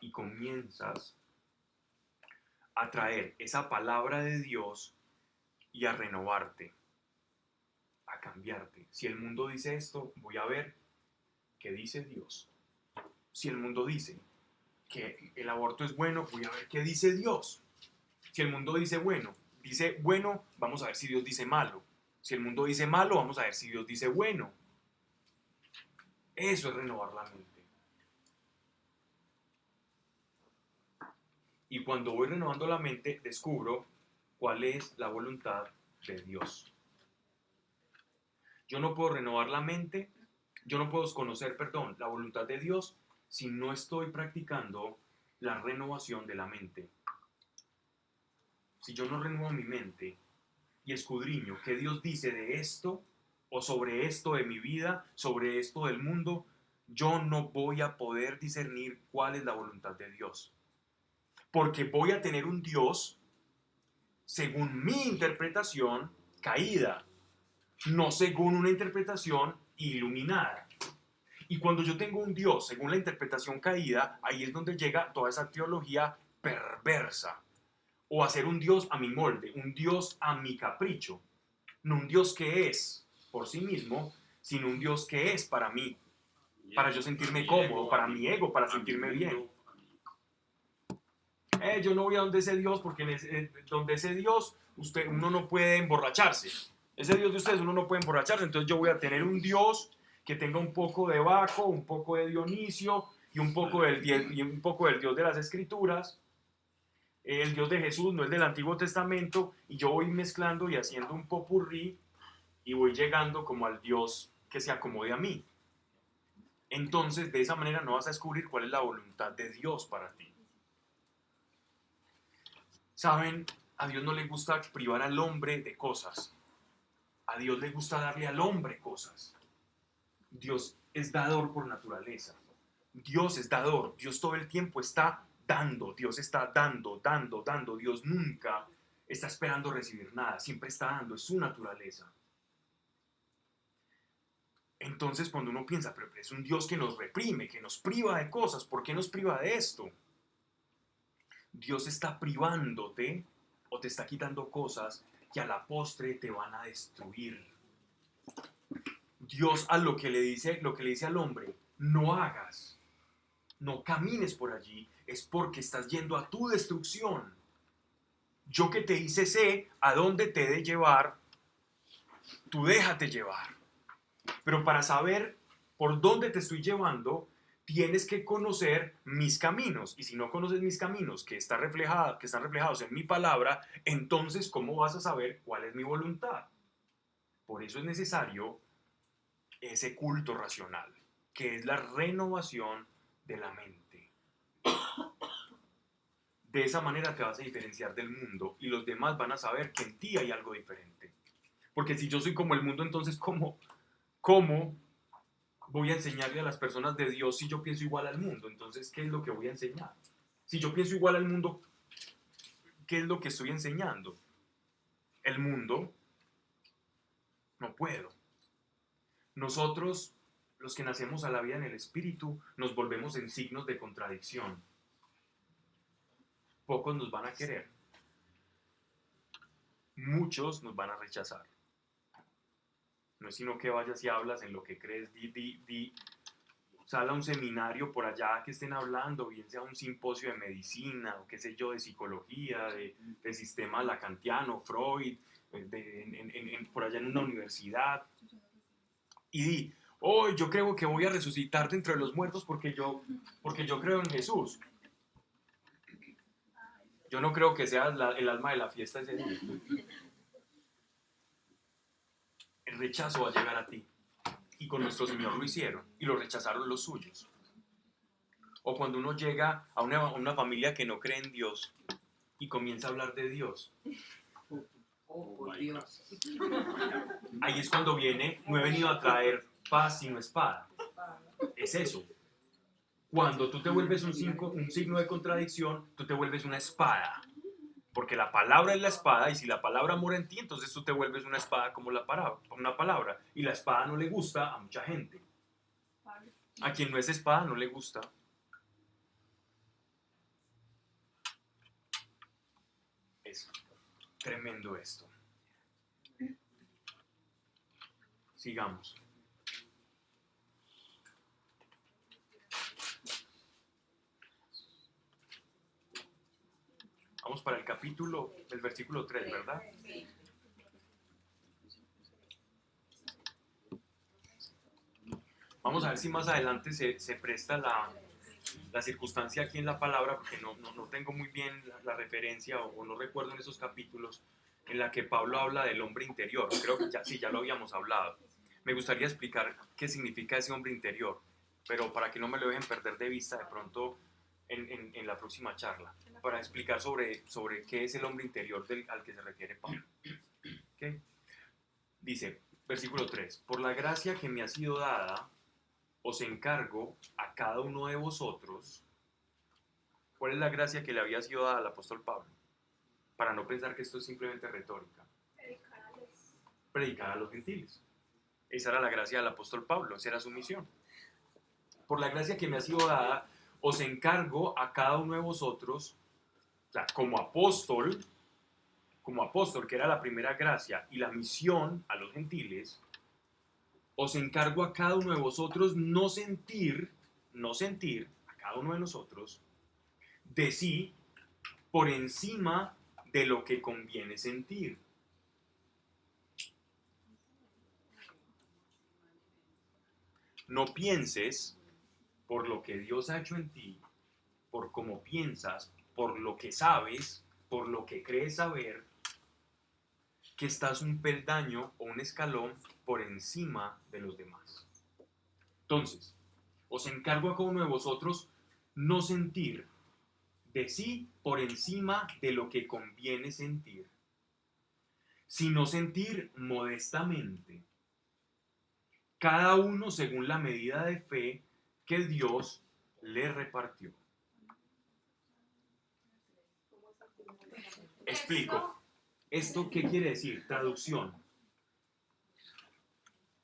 A: y comienzas a traer esa palabra de Dios y a renovarte, a cambiarte. Si el mundo dice esto, voy a ver qué dice Dios. Si el mundo dice que el aborto es bueno, voy a ver qué dice Dios. Si el mundo dice bueno, vamos a ver si Dios dice malo. Si el mundo dice malo, vamos a ver si Dios dice bueno. Eso es renovar la mente. Y cuando voy renovando la mente, descubro cuál es la voluntad de Dios. Yo no puedo renovar la mente, yo no puedo conocer, la voluntad de Dios si no estoy practicando la renovación de la mente. Si yo no renuevo mi mente y escudriño qué Dios dice de esto, o sobre esto de mi vida, sobre esto del mundo, yo no voy a poder discernir cuál es la voluntad de Dios. Porque voy a tener un Dios, según mi interpretación, caída, no según una interpretación iluminada. Y cuando yo tengo un Dios según la interpretación caída, ahí es donde llega toda esa teología perversa. O hacer un Dios a mi molde, un Dios a mi capricho. No un Dios que es por sí mismo, sino un Dios que es para mí. Para yo sentirme cómodo, para mi ego, para sentirme bien. Yo no voy a donde ese Dios porque donde ese Dios uno no puede emborracharse. Ese Dios de ustedes uno no puede emborracharse, entonces yo voy a tener un Dios que tenga un poco de Baco, un poco de Dionisio y un poco del Dios de las Escrituras. El Dios de Jesús no es del Antiguo Testamento y yo voy mezclando y haciendo un popurrí y voy llegando como al Dios que se acomode a mí. Entonces de esa manera no vas a descubrir cuál es la voluntad de Dios para ti. Saben, a Dios no le gusta privar al hombre de cosas. A Dios le gusta darle al hombre cosas. Dios es dador por naturaleza. Dios es dador. Dios todo el tiempo está dando. Dios está dando. Dios nunca está esperando recibir nada. Siempre está dando. Es su naturaleza. Entonces cuando uno piensa, pero es un Dios que nos reprime, que nos priva de cosas. ¿Por qué nos priva de esto? Dios está privándote o te está quitando cosas que a la postre te van a destruir. Dios a lo que le dice al hombre, no hagas, no camines por allí, es porque estás yendo a tu destrucción. Yo que te hice sé a dónde te he de llevar, tú déjate llevar. Pero para saber por dónde te estoy llevando, tienes que conocer mis caminos. Y si no conoces mis caminos, que están reflejados en mi palabra, entonces ¿cómo vas a saber cuál es mi voluntad? Por eso es necesario ese culto racional, que es la renovación de la mente. De esa manera te vas a diferenciar del mundo y los demás van a saber que en ti hay algo diferente. Porque si yo soy como el mundo, entonces ¿cómo voy a enseñarle a las personas de Dios si yo pienso igual al mundo? Entonces, ¿qué es lo que voy a enseñar? Si yo pienso igual al mundo, ¿qué es lo que estoy enseñando? El mundo, no puedo. Nosotros, los que nacemos a la vida en el Espíritu, nos volvemos en signos de contradicción. Pocos nos van a querer. Muchos nos van a rechazar. No es sino que vayas y hablas en lo que crees, sal a un seminario por allá que estén hablando, bien sea un simposio de medicina, o qué sé yo, de psicología, de sistema lacantiano, Freud, por allá en una universidad, y di, oh, yo creo que voy a resucitar de entre los muertos porque yo creo en Jesús. Yo no creo que seas el alma de la fiesta ese día. El rechazo va a llegar a ti. Y con nuestro Señor lo hicieron. Y lo rechazaron los suyos. O cuando uno llega a una familia que no cree en Dios y comienza a hablar de Dios.
H: Oh, Dios.
A: Ahí es cuando viene, no he venido a traer paz sino espada. Es eso. Cuando tú te vuelves un signo de contradicción, tú te vuelves una espada. Porque la palabra es la espada, y si la palabra mora en ti, entonces tú te vuelves una espada como una palabra. Y la espada no le gusta a mucha gente. A quien no es espada no le gusta. Es tremendo esto. Sigamos. Vamos para el versículo 3, ¿verdad? Vamos a ver si más adelante se presta la circunstancia aquí en la palabra, porque no tengo muy bien la referencia o no recuerdo en esos capítulos en la que Pablo habla del hombre interior. Creo que ya lo habíamos hablado. Me gustaría explicar qué significa ese hombre interior, pero para que no me lo dejen perder de vista de pronto en la próxima charla, para explicar sobre qué es el hombre interior al que se refiere Pablo. ¿Okay? Dice, versículo 3, por la gracia que me ha sido dada, os encargo a cada uno de vosotros. ¿Cuál es la gracia que le había sido dada al apóstol Pablo? Para no pensar que esto es simplemente retórica. Predicar a los gentiles. Esa era la gracia del apóstol Pablo, esa era su misión. Por la gracia que me ha sido dada, os encargo a cada uno de vosotros, o sea, como apóstol, que era la primera gracia, y la misión a los gentiles, os encargo a cada uno de vosotros no sentir a cada uno de nosotros de sí por encima de lo que conviene sentir. No pienses por lo que Dios ha hecho en ti, por cómo piensas, por lo que sabes, por lo que crees saber, que estás un peldaño o un escalón por encima de los demás. Entonces, os encargo a cada uno de vosotros no sentir de sí por encima de lo que conviene sentir, sino sentir modestamente, cada uno según la medida de fe que Dios le repartió. Explico. ¿Esto qué quiere decir? Traducción.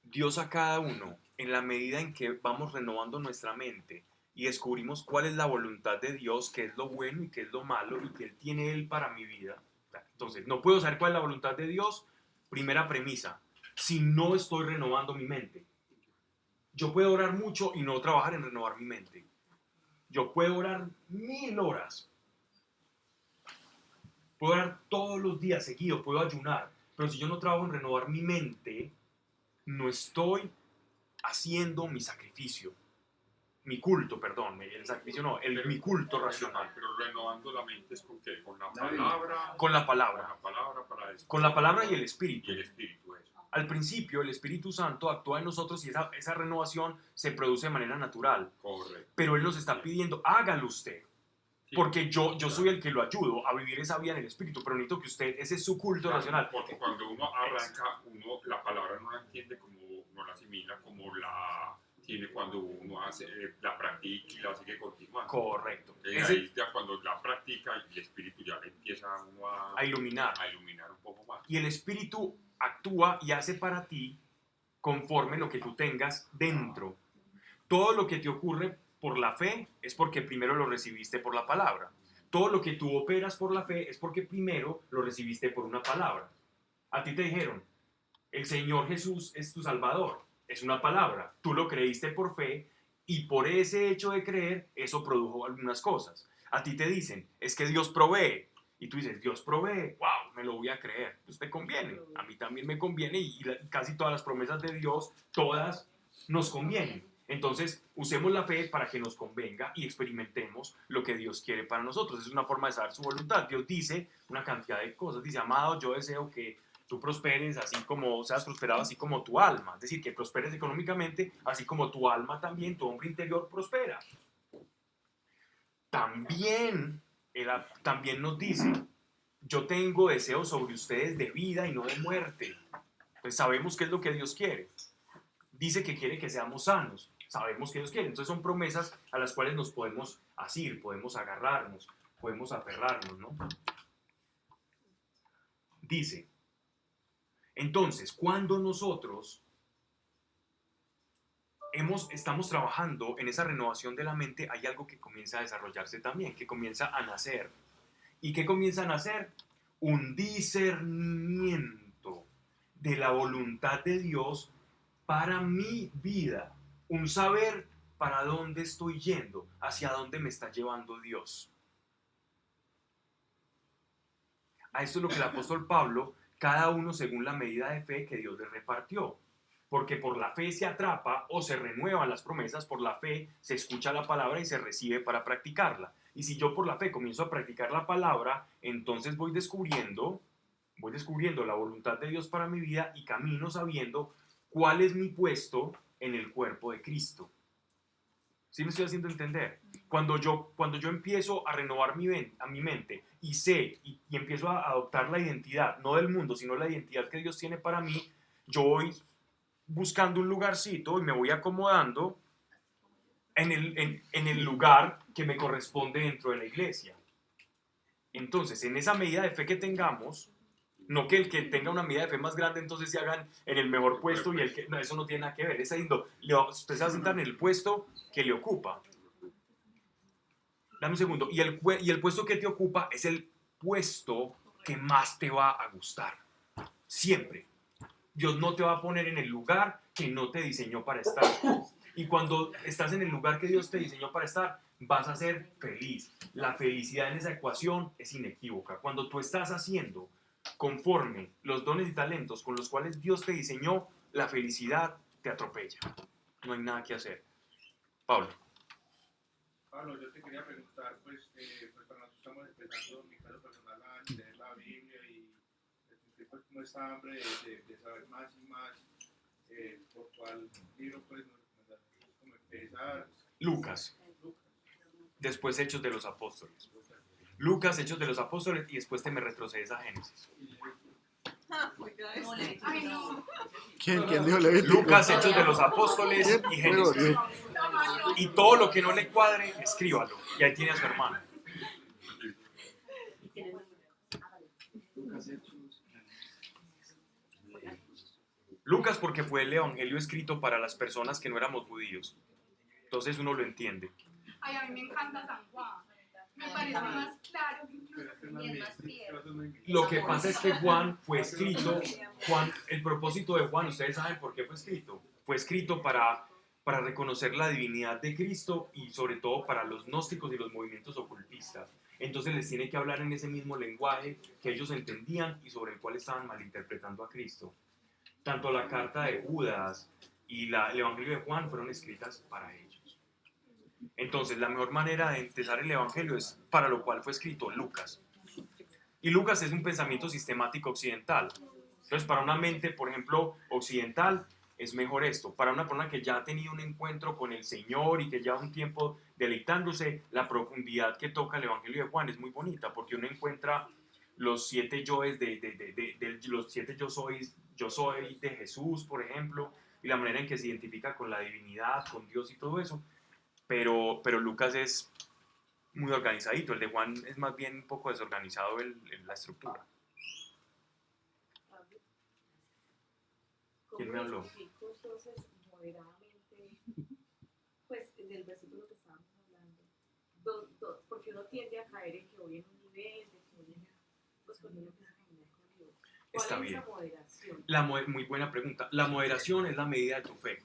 A: Dios a cada uno, en la medida en que vamos renovando nuestra mente y descubrimos cuál es la voluntad de Dios, qué es lo bueno y qué es lo malo y qué tiene Él para mi vida. Entonces, no puedo saber cuál es la voluntad de Dios. Primera premisa, si no estoy renovando mi mente. Yo puedo orar mucho y no trabajar en renovar mi mente. Yo puedo orar 1000 horas. Puedo orar todos los días seguidos, puedo ayunar. Pero si yo no trabajo en renovar mi mente, no estoy haciendo mi sacrificio. Mi culto, perdón. El sacrificio no, mi culto racional.
K: Pero renovando la mente es con qué? Con la palabra.
A: Con la palabra.
K: Con la palabra para eso.
A: Con la palabra y el Espíritu.
K: Y el Espíritu, eso.
A: Al principio, el Espíritu Santo actúa en nosotros y esa renovación se produce de manera natural.
K: Correcto.
A: Pero Él nos está pidiendo, hágalo usted.
K: Sí.
A: Porque yo soy el que lo ayudo a vivir esa vida en el Espíritu, pero necesito que usted, ese es su culto racional.
K: Porque cuando uno arranca, la palabra no la entiende como, no la asimila como la tiene cuando uno hace, la practica y la sigue continuando.
A: Correcto.
K: Ahí ya cuando la practica el Espíritu ya le empieza a uno
A: a iluminar
K: un poco más.
A: Y el Espíritu actúa y hace para ti conforme lo que tú tengas dentro. Todo lo que te ocurre por la fe es porque primero lo recibiste por la palabra. Todo lo que tú operas por la fe es porque primero lo recibiste por una palabra. A ti te dijeron, el Señor Jesús es tu Salvador. Es una palabra. Tú lo creíste por fe y por ese hecho de creer, eso produjo algunas cosas. A ti te dicen, es que Dios provee. Y tú dices, Dios provee, wow, me lo voy a creer. Pues te conviene, a mí también me conviene y casi todas las promesas de Dios, todas nos convienen. Entonces, usemos la fe para que nos convenga y experimentemos lo que Dios quiere para nosotros. Es una forma de saber su voluntad. Dios dice una cantidad de cosas. Dice, amado, yo deseo que tú prosperes así como seas prosperado, así como tu alma. Es decir, que prosperes económicamente, así como tu alma también, tu hombre interior prospera. También nos dice, yo tengo deseos sobre ustedes de vida y no de muerte. Entonces sabemos qué es lo que Dios quiere. Dice que quiere que seamos sanos. Sabemos que Dios quiere. Entonces son promesas a las cuales nos podemos asir, podemos agarrarnos, podemos aferrarnos, ¿no? Dice, entonces, cuando nosotros estamos trabajando en esa renovación de la mente, hay algo que comienza a desarrollarse también, que comienza a nacer. ¿Y qué comienza a nacer? Un discernimiento de la voluntad de Dios para mi vida. Un saber para dónde estoy yendo, hacia dónde me está llevando Dios. A esto es lo que el apóstol Pablo, cada uno según la medida de fe que Dios le repartió. Porque por la fe se atrapa o se renuevan las promesas, por la fe se escucha la palabra y se recibe para practicarla. Y si yo por la fe comienzo a practicar la palabra, entonces voy descubriendo la voluntad de Dios para mi vida y camino sabiendo cuál es mi puesto en el cuerpo de Cristo. ¿Sí me estoy haciendo entender? Cuando yo empiezo a renovar mi mente y sé y empiezo a adoptar la identidad, no del mundo, sino la identidad que Dios tiene para mí, yo voy buscando un lugarcito y me voy acomodando en el lugar que me corresponde dentro de la iglesia. Entonces, en esa medida de fe que tengamos, no que el que tenga una medida de fe más grande entonces se hagan en el mejor puesto y el que no, eso no tiene nada que ver. Es diciendo, usted se va a sentar en el puesto que le ocupa. Dame un segundo. Y el puesto que te ocupa es el puesto que más te va a gustar. Siempre. Dios no te va a poner en el lugar que no te diseñó para estar. Y cuando estás en el lugar que Dios te diseñó para estar, vas a ser feliz. La felicidad en esa ecuación es inequívoca. Cuando tú estás haciendo conforme los dones y talentos con los cuales Dios te diseñó, la felicidad te atropella. No hay nada que hacer. Pablo,
F: yo te quería preguntar, pues para nosotros estamos empezando, en mi caso personal, a leer la Biblia y sentir pues como esta hambre de saber más y más, por cuál libro pues nos recomendarías como empezar.
A: Lucas. después Hechos de los Apóstoles. Lucas, Hechos de los Apóstoles, y después te me retrocedes a Génesis.
E: Oiga,
J: No,
E: este.
J: Levítico
B: Ay,
J: no.
B: no.
G: ¿Quién dijo Levítico?
A: Lucas, Hechos de los Apóstoles
G: ¿Quién?
A: y Génesis.
G: Gregorio.
A: Y todo lo que no le cuadre, escríbalo. Y ahí tiene a su hermano.
J: Y tiene número. Hágale.
A: Lucas porque fue el evangelio escrito para las personas que no éramos judíos. Entonces uno lo entiende.
B: Ay, a mí me encanta San Juan. Me parece más claro que incluso y es más tierno.
A: Lo que pasa es que Juan fue escrito, el propósito de Juan, ustedes saben por qué fue escrito. Fue escrito para reconocer la divinidad de Cristo y sobre todo para los gnósticos y los movimientos ocultistas. Entonces les tiene que hablar en ese mismo lenguaje que ellos entendían y sobre el cual estaban malinterpretando a Cristo. Tanto la carta de Judas y el Evangelio de Juan fueron escritas para ellos. Entonces, la mejor manera de empezar el Evangelio es para lo cual fue escrito Lucas. Y Lucas es un pensamiento sistemático occidental. Entonces, para una mente, por ejemplo, occidental, es mejor esto. Para una persona que ya ha tenido un encuentro con el Señor y que lleva un tiempo deleitándose, la profundidad que toca el Evangelio de Juan es muy bonita, porque uno encuentra los 7 yoes los 7 yo soy de Jesús, por ejemplo, y la manera en que se identifica con la divinidad, con Dios y todo eso. Pero Lucas es muy organizadito, el de Juan es más bien un poco desorganizado la estructura. ¿Quién me habló?
L: Entonces, moderadamente, pues del versículo que estábamos hablando, porque uno tiende a caer en que voy en un nivel, de que voy en pues cuando uno empieza a caminar con Dios. ¿Cuál
A: Está
L: es
A: bien.
L: esa moderación?
A: Muy buena pregunta. La moderación es la medida de tu fe.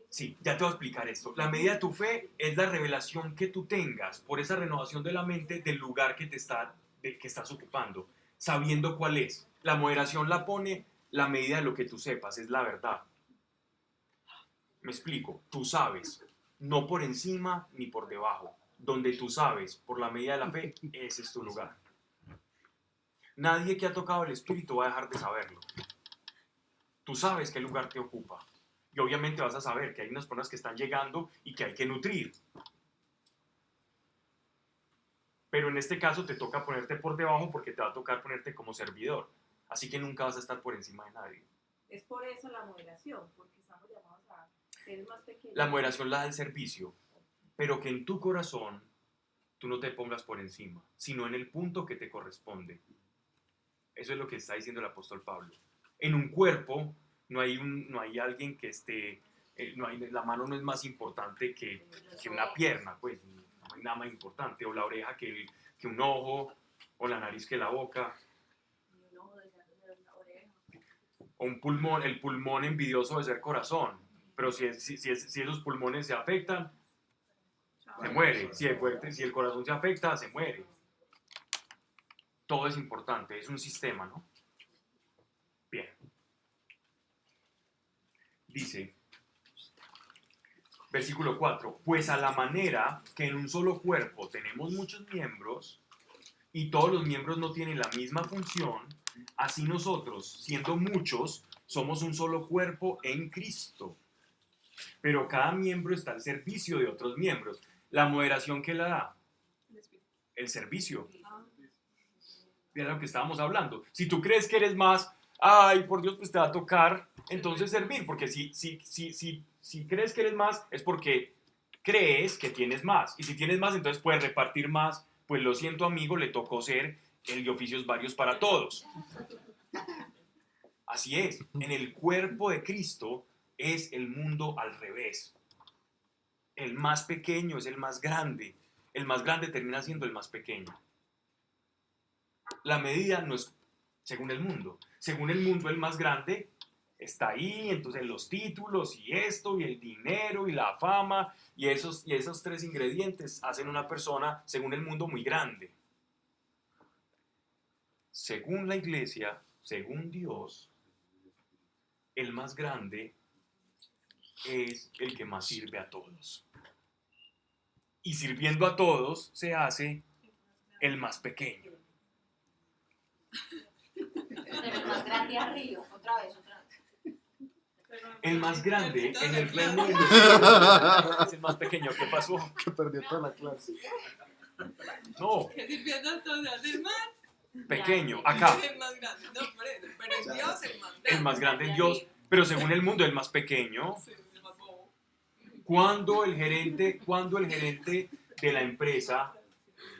A: Sí, ya te voy a explicar esto. La medida de tu fe es la revelación que tú tengas por esa renovación de la mente del lugar que estás ocupando, sabiendo cuál es. La moderación la pone la medida de lo que tú sepas, es la verdad. Me explico, tú sabes, no por encima ni por debajo. Donde tú sabes, por la medida de la fe, ese es tu lugar. Nadie que ha tocado el Espíritu va a dejar de saberlo. Tú sabes qué lugar te ocupa. Y obviamente vas a saber que hay unas personas que están llegando y que hay que nutrir. Pero en este caso te toca ponerte por debajo porque te va a tocar ponerte como servidor. Así que nunca vas a estar por encima de nadie.
L: Es por eso la moderación, porque estamos llamados a ser más pequeños.
A: La moderación la da el servicio, pero que en tu corazón tú no te pongas por encima, sino en el punto que te corresponde. Eso es lo que está diciendo el apóstol Pablo. En un cuerpo no hay alguien que esté, la mano no es más importante que una pierna, pues no hay nada más importante, o la oreja que un ojo, o la nariz que la boca, o un pulmón, el pulmón envidioso de ser corazón, pero si esos pulmones se afectan, se muere, si el corazón se afecta, se muere. Todo es importante, es un sistema, ¿no? Bien. Dice, versículo 4, pues a la manera que en un solo cuerpo tenemos muchos miembros y todos los miembros no tienen la misma función, así nosotros, siendo muchos, somos un solo cuerpo en Cristo. Pero cada miembro está al servicio de otros miembros. ¿La moderación qué la da? El servicio. Era lo que estábamos hablando. Si tú crees que eres más, ay, por Dios, pues te va a tocar entonces servir, porque si crees que eres más es porque crees que tienes más, y si tienes más entonces puedes repartir más. Pues lo siento, amigo, le tocó ser el de oficios varios para todos. Así es, en el cuerpo de Cristo es el mundo al revés. El más pequeño es el más grande termina siendo el más pequeño. La medida no es según el mundo. Según el mundo, el más grande está ahí, entonces los títulos y esto, y el dinero y la fama, y esos 3 ingredientes hacen una persona, según el mundo, muy grande. Según la iglesia, según Dios, el más grande es el que más sirve a todos. Y sirviendo a todos se hace el más pequeño.
J: Pero el más grande arriba, otra vez.
A: El más grande en el reino de Dios es el más pequeño. ¿Qué pasó?
G: Que perdió toda la clase.
A: No,
E: Que sirviendo entonces es más
A: pequeño, acá.
E: el más grande. No, por eso, pero en Dios el más grande.
A: El más grande en Dios, pero según el mundo el más pequeño.
E: Sí, el más bobo.
A: Cuando el gerente de la empresa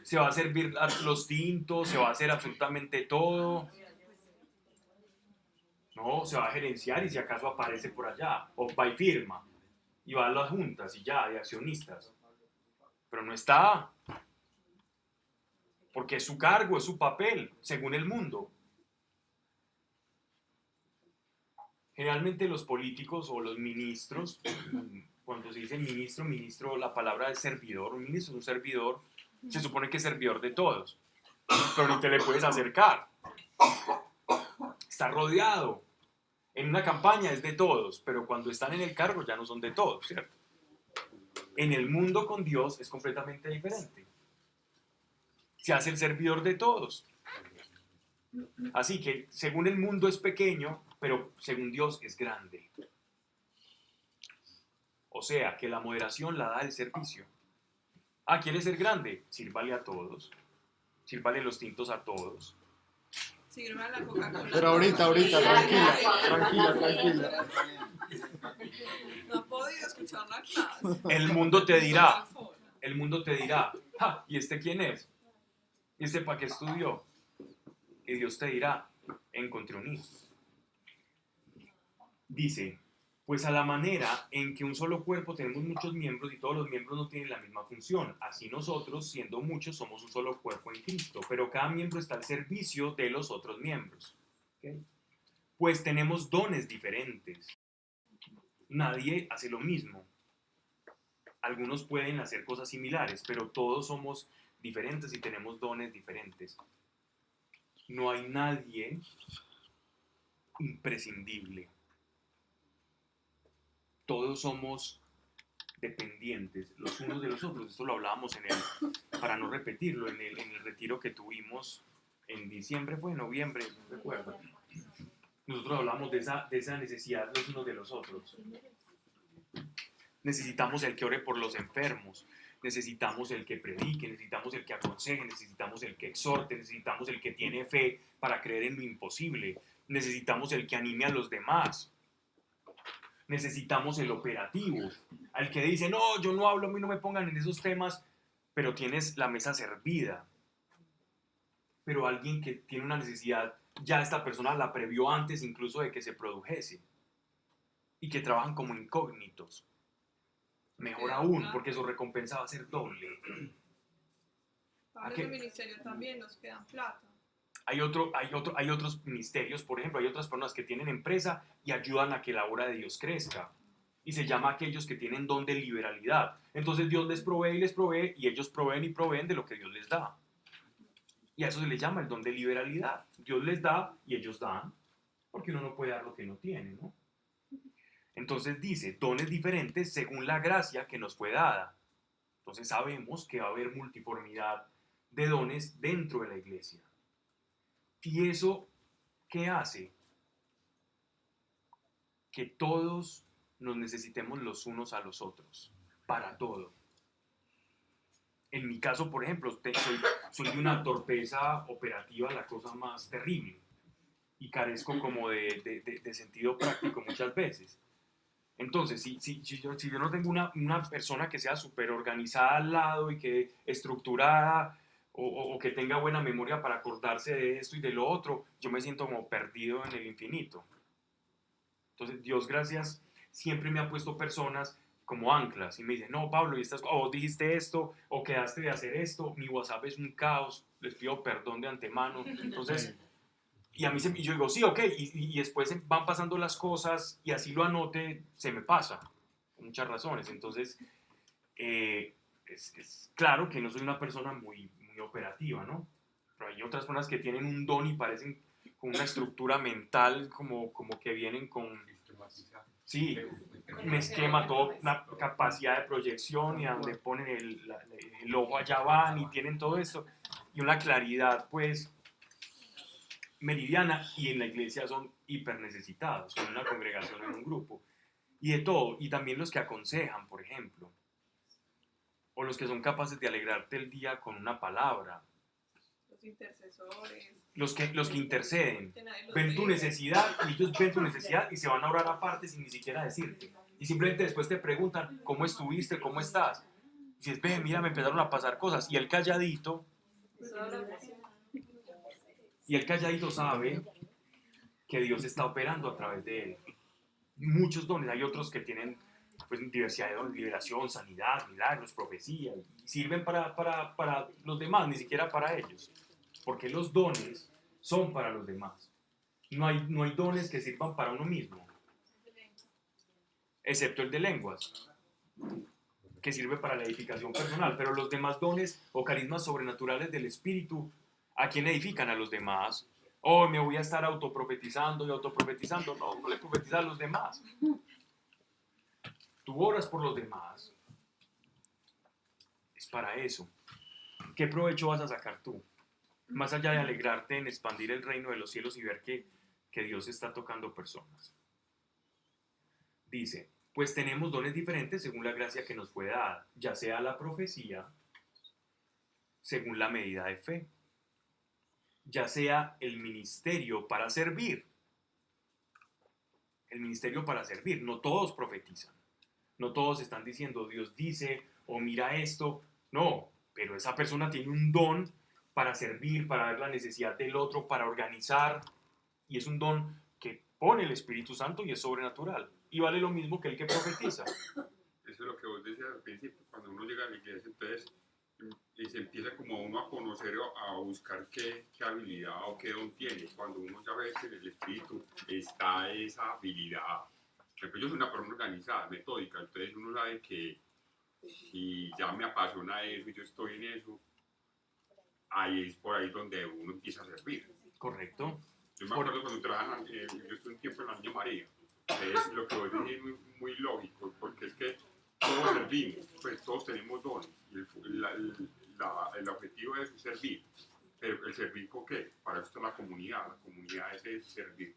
A: se va a servir los tintos, se va a hacer absolutamente todo. No, se va a gerenciar y si acaso aparece por allá, o va y firma, y va a las juntas y ya, de accionistas. Pero no está, porque es su cargo, es su papel, según el mundo. Generalmente los políticos o los ministros, cuando se dice ministro, la palabra es servidor. Un ministro es un servidor, se supone que es servidor de todos, pero ni te le puedes acercar. Está rodeado. En una campaña es de todos, pero cuando están en el cargo ya no son de todos, ¿cierto? En el mundo con Dios es completamente diferente. Se hace el servidor de todos. Así que según el mundo es pequeño, pero según Dios es grande. O sea, que la moderación la da el servicio. ¿Quiere ser grande? Sírvale a todos. Sírvale los tintos a todos.
E: Sirva la Coca-Cola.
G: Pero ahorita, tranquila.
E: No ha podido escuchar la clase.
A: El mundo te dirá, ¿y este quién es? ¿Y este para qué estudió? Y Dios te dirá, encontré un hijo. Dice, pues a la manera en que un solo cuerpo tenemos muchos miembros y todos los miembros no tienen la misma función, así nosotros, siendo muchos, somos un solo cuerpo en Cristo, pero cada miembro está al servicio de los otros miembros. ¿Okay? Pues tenemos dones diferentes. Nadie hace lo mismo. Algunos pueden hacer cosas similares, pero todos somos diferentes y tenemos dones diferentes. No hay nadie imprescindible. Todos somos dependientes los unos de los otros. Esto lo hablábamos para no repetirlo, en el retiro que tuvimos en diciembre, fue en noviembre, no recuerdo. Nosotros hablamos de esa necesidad los unos de los otros. Necesitamos el que ore por los enfermos, necesitamos el que predique, necesitamos el que aconseje, necesitamos el que exhorte, necesitamos el que tiene fe para creer en lo imposible, necesitamos el que anime a los demás. Necesitamos el operativo, al que dice, no, yo no hablo, a mí no me pongan en esos temas, pero tienes la mesa servida. Pero alguien que tiene una necesidad, ya esta persona la previó antes incluso de que se produjese. Y que trabajan como incógnitos. Mejor aún, porque su recompensa va a ser doble.
E: Para el ministerio también nos quedan plata.
A: Hay otros ministerios, por ejemplo, hay otras personas que tienen empresa y ayudan a que la obra de Dios crezca. Y se llama a aquellos que tienen don de liberalidad. Entonces Dios les provee y ellos proveen y proveen de lo que Dios les da. Y a eso se le llama el don de liberalidad. Dios les da y ellos dan, porque uno no puede dar lo que no tiene, ¿no? Entonces dice, dones diferentes según la gracia que nos fue dada. Entonces sabemos que va a haber multiformidad de dones dentro de la iglesia. ¿Y eso qué hace? Que todos nos necesitemos los unos a los otros, para todo. En mi caso, por ejemplo, soy de una torpeza operativa, la cosa más terrible, y carezco como de sentido práctico muchas veces. Entonces, si yo no tengo una persona que sea súper organizada al lado y que estructurada, o que tenga buena memoria para acordarse de esto y de lo otro, yo me siento como perdido en el infinito. Entonces, Dios, gracias, siempre me ha puesto personas como anclas y me dicen, no, Pablo, vos dijiste esto, o quedaste de hacer esto, mi WhatsApp es un caos, les pido perdón de antemano. Entonces, y yo digo, sí, ok, y después van pasando las cosas y así lo anote, se me pasa, por muchas razones. Entonces, es claro que no soy una persona muy operativa, ¿no? Pero hay otras personas que tienen un don y parecen con una estructura mental como que vienen con, sí, un esquema, todo, una capacidad de proyección y a donde ponen el ojo allá van y tienen todo esto y una claridad pues meridiana, y en la iglesia son hiper necesitados, en una congregación, en un grupo. y de todo, y también los que aconsejan, por ejemplo, o los que son capaces de alegrarte el día con una palabra,
E: Los intercesores.
A: los que interceden,
E: Que nadie los
A: ven tu
E: ve.
A: necesidad, y ellos ven tu necesidad y se van a orar aparte sin ni siquiera decirte, y simplemente después te preguntan, ¿cómo estuviste? ¿Cómo estás? Y dices, ve, mira, me empezaron a pasar cosas, y el calladito sabe que Dios está operando a través de él. Muchos dones, hay otros que tienen pues, diversidad de dones, liberación, sanidad, milagros, profecía, y sirven para los demás, ni siquiera para ellos, porque los dones son para los demás. No hay dones que sirvan para uno mismo, excepto el de lenguas, que sirve para la edificación personal, pero los demás dones o carismas sobrenaturales del Espíritu, ¿a quién edifican? A los demás. Oh, me voy a estar autoprofetizando y autoprofetizando. No le profetizas a los demás. Tú oras por los demás. Es para eso. ¿Qué provecho vas a sacar tú? Más allá de alegrarte en expandir el reino de los cielos y ver que Dios está tocando personas. Dice, pues tenemos dones diferentes según la gracia que nos fue dada, ya sea la profecía, según la medida de fe, ya sea el ministerio para servir. El ministerio para servir. No todos profetizan. No todos están diciendo Dios dice o mira esto. No, pero esa persona tiene un don para servir, para ver la necesidad del otro, para organizar. Y es un don que pone el Espíritu Santo y es sobrenatural. Y vale lo mismo que el que profetiza.
K: Eso es lo que vos decías al principio. Cuando uno llega a la iglesia, entonces y se empieza como uno a conocer o a buscar qué habilidad o qué don tiene. Cuando uno ya ve que en el espíritu está esa habilidad. Por ejemplo, yo soy una persona organizada, metódica, entonces uno sabe que si ya me apasiona eso y yo estoy en eso, ahí es por ahí donde uno empieza a servir.
A: Correcto.
K: Yo me acuerdo cuando trabajan, yo estuve un tiempo en la Niña María. Entonces, lo que voy a decir es muy lógico, porque es que todos servimos, pues todos tenemos dones. Y el objetivo es servir. Pero el servir ¿con qué? Para eso está la comunidad. La comunidad es el servir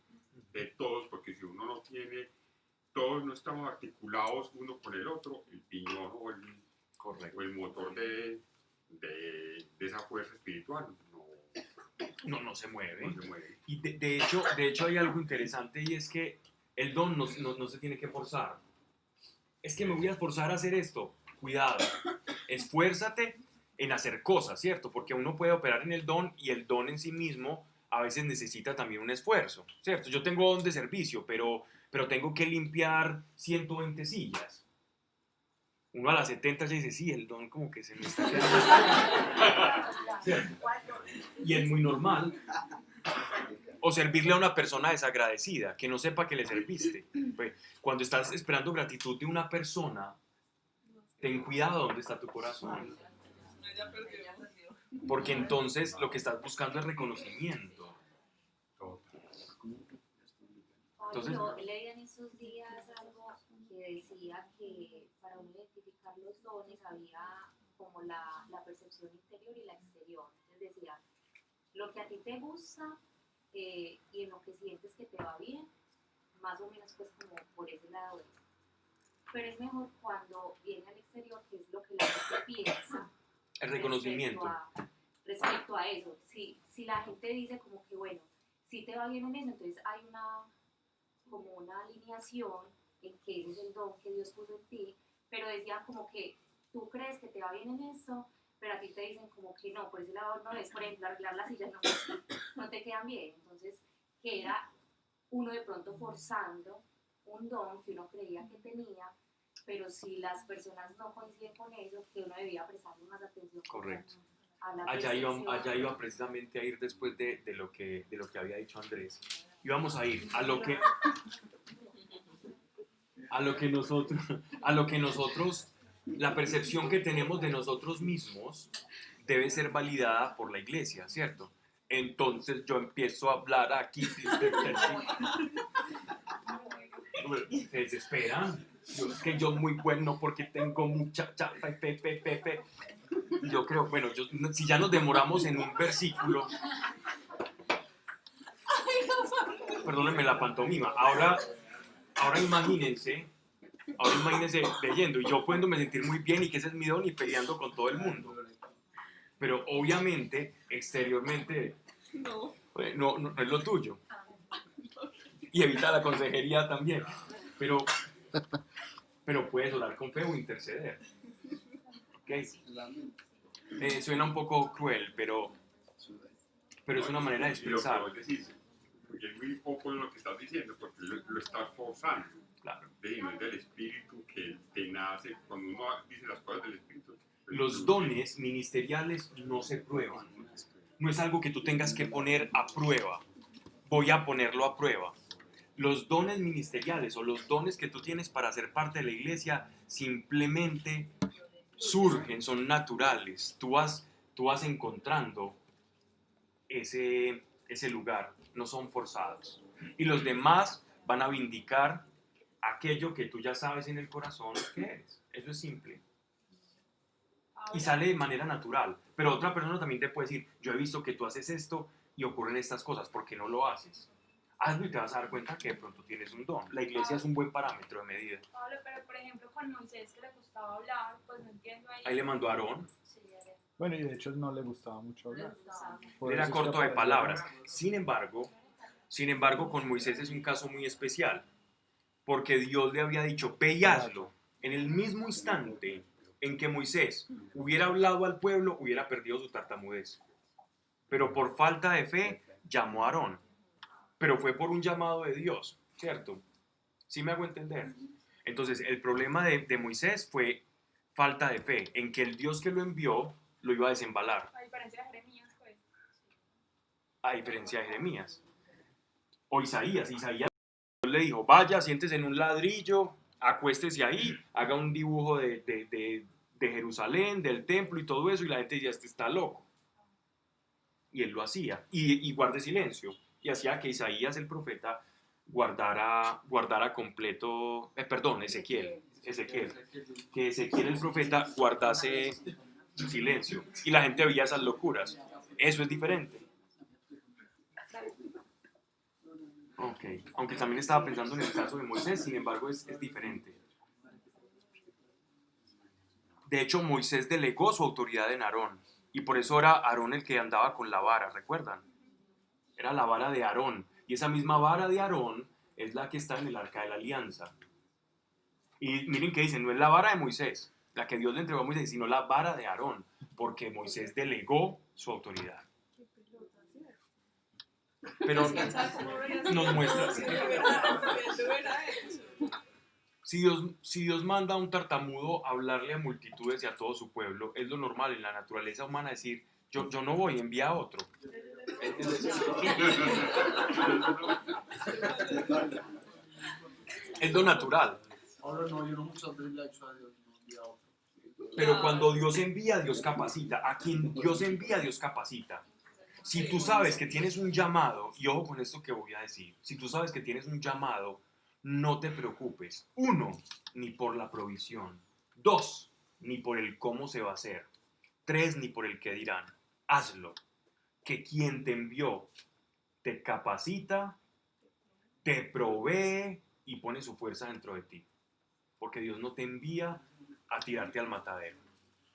K: de todos, porque si uno no tiene, todos no estamos articulados uno con el otro, el piñón o el motor de esa fuerza espiritual
A: no se mueve.
K: No se mueve.
A: Y de hecho hay algo interesante y es que el don no se tiene que forzar. Es que me voy a esforzar a hacer esto. Cuidado, esfuérzate en hacer cosas, ¿cierto? Porque uno puede operar en el don y el don en sí mismo a veces necesita también un esfuerzo, ¿cierto? Yo tengo don de servicio, pero tengo que limpiar 120 sillas. Uno a las 70 ya dice, sí, el don como que se me está quedando. ¿Cierto? Y es muy normal. O servirle a una persona desagradecida, que no sepa que le serviste. Pues, cuando estás esperando gratitud de una persona, ten cuidado donde está tu corazón. Porque entonces lo que estás buscando es reconocimiento. Entonces,
M: Yo leí en esos días algo que decía que para uno identificar los dones había como la percepción interior y la exterior. Entonces decía, lo que a ti te gusta y en lo que sientes que te va bien, más o menos pues como por ese lado es. Pero es mejor cuando viene al exterior, que es lo que la gente piensa.
A: El reconocimiento.
M: Respecto a eso. Si la gente dice como que bueno, si te va bien en eso, entonces hay como una alineación en que ese es el don que Dios puso en ti, pero decían como que tú crees que te va bien en eso, pero a ti te dicen como que no, por ese lado no es, por ejemplo, arreglar las sillas no te quedan bien, entonces queda uno de pronto forzando un don que uno creía que tenía, pero si las personas no coinciden con eso, que uno debía prestarle más atención.
A: Correcto.
M: A la
A: Allá
M: percepción.
A: iba precisamente a ir después de lo que había dicho Andrés. Íbamos a ir a lo que nosotros, la percepción que tenemos de nosotros mismos debe ser validada por la iglesia, ¿cierto? Entonces yo empiezo a hablar aquí. Se desesperan. Es que yo muy bueno porque tengo mucha chapa y pe. Yo creo, bueno, si ya nos demoramos en un versículo, perdónenme la pantomima, ahora imagínense Ahora imagínense leyendo y yo pudiéndome sentir muy bien y que ese es mi don y peleando con todo el mundo. Pero obviamente, exteriormente,
E: No.
A: no es lo tuyo. Y evita la consejería también. Pero puedes orar con fe o interceder. ¿Okay? Suena un poco cruel, pero es una manera de
K: Y lo que
A: expresar.
K: vos decís, porque es muy poco lo que estás diciendo, porque lo estás forzando.
A: Claro.
K: No es del espíritu que te nace. Cuando uno dice las cosas del espíritu,
A: Los dones ministeriales no se prueban. No es algo que tú tengas que poner a prueba. Voy a ponerlo a prueba. Los dones ministeriales o los dones que tú tienes para ser parte de la iglesia simplemente surgen, son naturales. Tú vas encontrando ese lugar, no son forzados. Y los demás van a vindicar aquello que tú ya sabes en el corazón que eres. Eso es simple. Y sale de manera natural. Pero otra persona también te puede decir, yo he visto que tú haces esto y ocurren estas cosas, ¿por qué no lo haces? Hazlo y te vas a dar cuenta que de pronto tienes un don. La iglesia es un buen parámetro de medida.
B: Pablo, pero por ejemplo con Moisés que le gustaba hablar, pues no entiendo ahí.
A: Ahí le mandó a Aarón.
G: Bueno, y de hecho no le gustaba mucho hablar.
A: Era corto de palabras. Sin embargo, con Moisés es un caso muy especial, porque Dios le había dicho, ve y hazlo. En el mismo instante en que Moisés hubiera hablado al pueblo, hubiera perdido su tartamudez. Pero por falta de fe, llamó a Aarón. Pero fue por un llamado de Dios, ¿cierto? ¿Sí me hago entender? Entonces, el problema de Moisés fue falta de fe, en que el Dios que lo envió lo iba a desembalar.
B: A diferencia de Jeremías, pues.
A: A diferencia de Jeremías. O Isaías Dios le dijo, vaya, siéntese en un ladrillo, acuéstese ahí, haga un dibujo de Jerusalén, del templo y todo eso, y la gente decía, este está loco. Y él lo hacía, y guarde silencio, y hacía que Isaías el profeta guardara completo, Ezequiel, que Ezequiel el profeta guardase silencio, y la gente veía esas locuras. Eso es diferente. Ok, aunque también estaba pensando en el caso de Moisés, sin embargo es diferente. De hecho, Moisés delegó su autoridad en Aarón, y por eso era Aarón el que andaba con la vara, ¿recuerdan? Era la vara de Aarón, y esa misma vara de Aarón es la que está en el Arca de la Alianza. Y miren que dicen, no es la vara de Moisés, la que Dios le entregó a Moisés, sino la vara de Aarón, porque Moisés delegó su autoridad. Pero nos muestra... Si Dios manda a un tartamudo a hablarle a multitudes y a todo su pueblo, es lo normal en la naturaleza humana decir, yo no voy, envía a otro. Es lo natural.
G: Ahora no, yo no muchas veces le he hecho a Dios, no envía a otro.
A: Pero cuando Dios envía, Dios capacita. A quien Dios envía, Dios capacita. Si tú sabes que tienes un llamado, y ojo con esto que voy a decir, si tú sabes que tienes un llamado, no te preocupes. 1, ni por la provisión. 2, ni por el cómo se va a hacer. 3, ni por el qué dirán. Hazlo. Que quien te envió te capacita, te provee y pone su fuerza dentro de ti. Porque Dios no te envía a tirarte al matadero.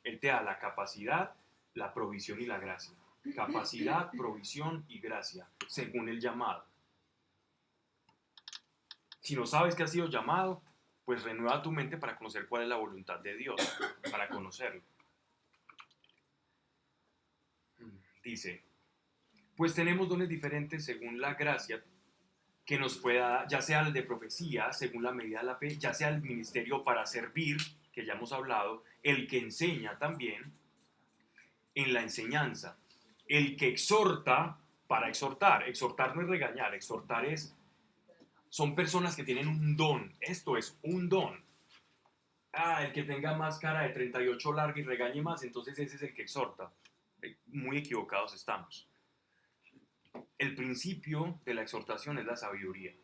A: Él te da la capacidad, la provisión y la gracia. Capacidad, provisión y gracia, según el llamado. Si no sabes que has sido llamado, pues renueva tu mente para conocer cuál es la voluntad de Dios, para conocerlo. Dice, pues tenemos dones diferentes según la gracia que nos pueda dar, ya sea el de profecía, según la medida de la fe, ya sea el ministerio para servir, que ya hemos hablado, el que enseña también, en la enseñanza, el que exhorta para exhortar. Exhortar no es regañar, exhortar son personas que tienen un don. Esto es un don. El que tenga más cara de 38 larga y regañe más, entonces ese es el que exhorta. Muy equivocados estamos. El principio de la exhortación es la sabiduría.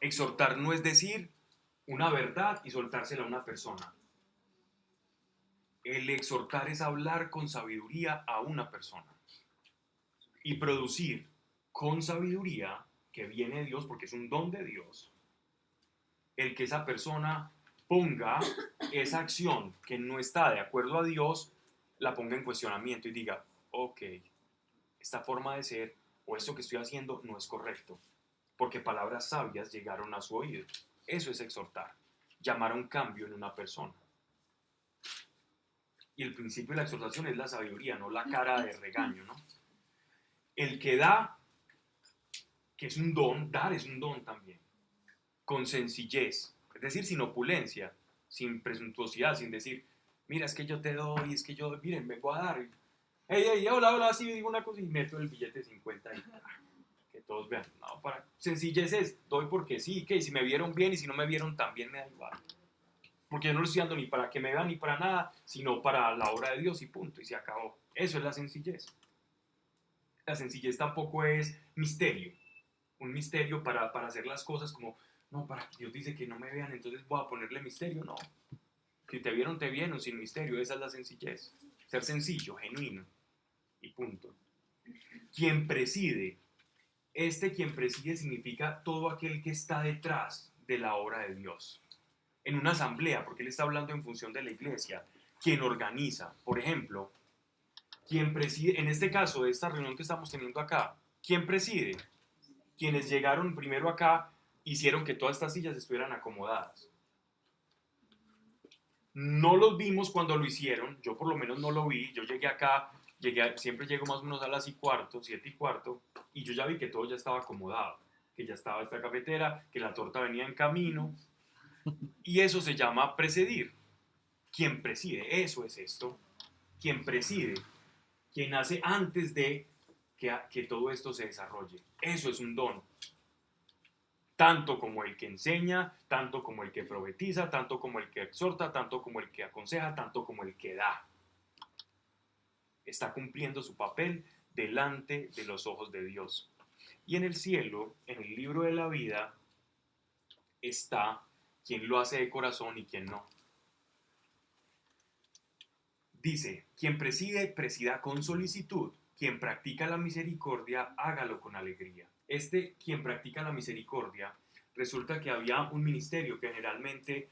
A: Exhortar no es decir una verdad y soltársela a una persona. El exhortar es hablar con sabiduría a una persona y producir con sabiduría, que viene de Dios porque es un don de Dios, el que esa persona ponga esa acción que no está de acuerdo a Dios, la ponga en cuestionamiento y diga, ok, esta forma de ser o esto que estoy haciendo no es correcto, porque palabras sabias llegaron a su oído. Eso es exhortar, llamar a un cambio en una persona. Y el principio de la exhortación es la sabiduría, no la cara de regaño, ¿no? El que da, que es un don, dar es un don también, con sencillez, es decir, sin opulencia, sin presuntuosidad, sin decir, mira, es que yo te doy, es que yo, miren, vengo a dar. Hey, hola, hola, sí, digo una cosa y meto el billete de 50 y que todos vean. No, para sencillez es, doy porque sí, que si me vieron bien y si no me vieron también me da igual. Porque yo no lo estoy dando ni para que me vean ni para nada, sino para la obra de Dios y punto, y se acabó. Eso es la sencillez. La sencillez tampoco es misterio. Un misterio para hacer las cosas como, no, para que Dios dice que no me vean, entonces voy a ponerle misterio. No. Si te vieron sin misterio. Esa es la sencillez. Ser sencillo, genuino, y punto. Quien preside. Quien preside significa todo aquel que está detrás de la obra de Dios. En una asamblea, porque él está hablando en función de la iglesia. Quien organiza, por ejemplo, quien preside, en este caso de esta reunión que estamos teniendo acá, ¿quién preside? Quienes llegaron primero acá hicieron que todas estas sillas estuvieran acomodadas. No los vimos cuando lo hicieron, yo por lo menos no lo vi, yo llegué acá, siempre llego más o menos a las 7:15, y yo ya vi que todo ya estaba acomodado, que ya estaba esta cafetera, que la torta venía en camino, y eso se llama presidir. Quien preside, eso es esto, quien preside, quien hace antes de que todo esto se desarrolle, eso es un don. Tanto como el que enseña, tanto como el que profetiza, tanto como el que exhorta, tanto como el que aconseja, tanto como el que da. Está cumpliendo su papel delante de los ojos de Dios. Y en el cielo, en el libro de la vida, está quien lo hace de corazón y quien no. Dice, quien preside, presida con solicitud. Quien practica la misericordia, hágalo con alegría. Quien practica la misericordia, resulta que había un ministerio que generalmente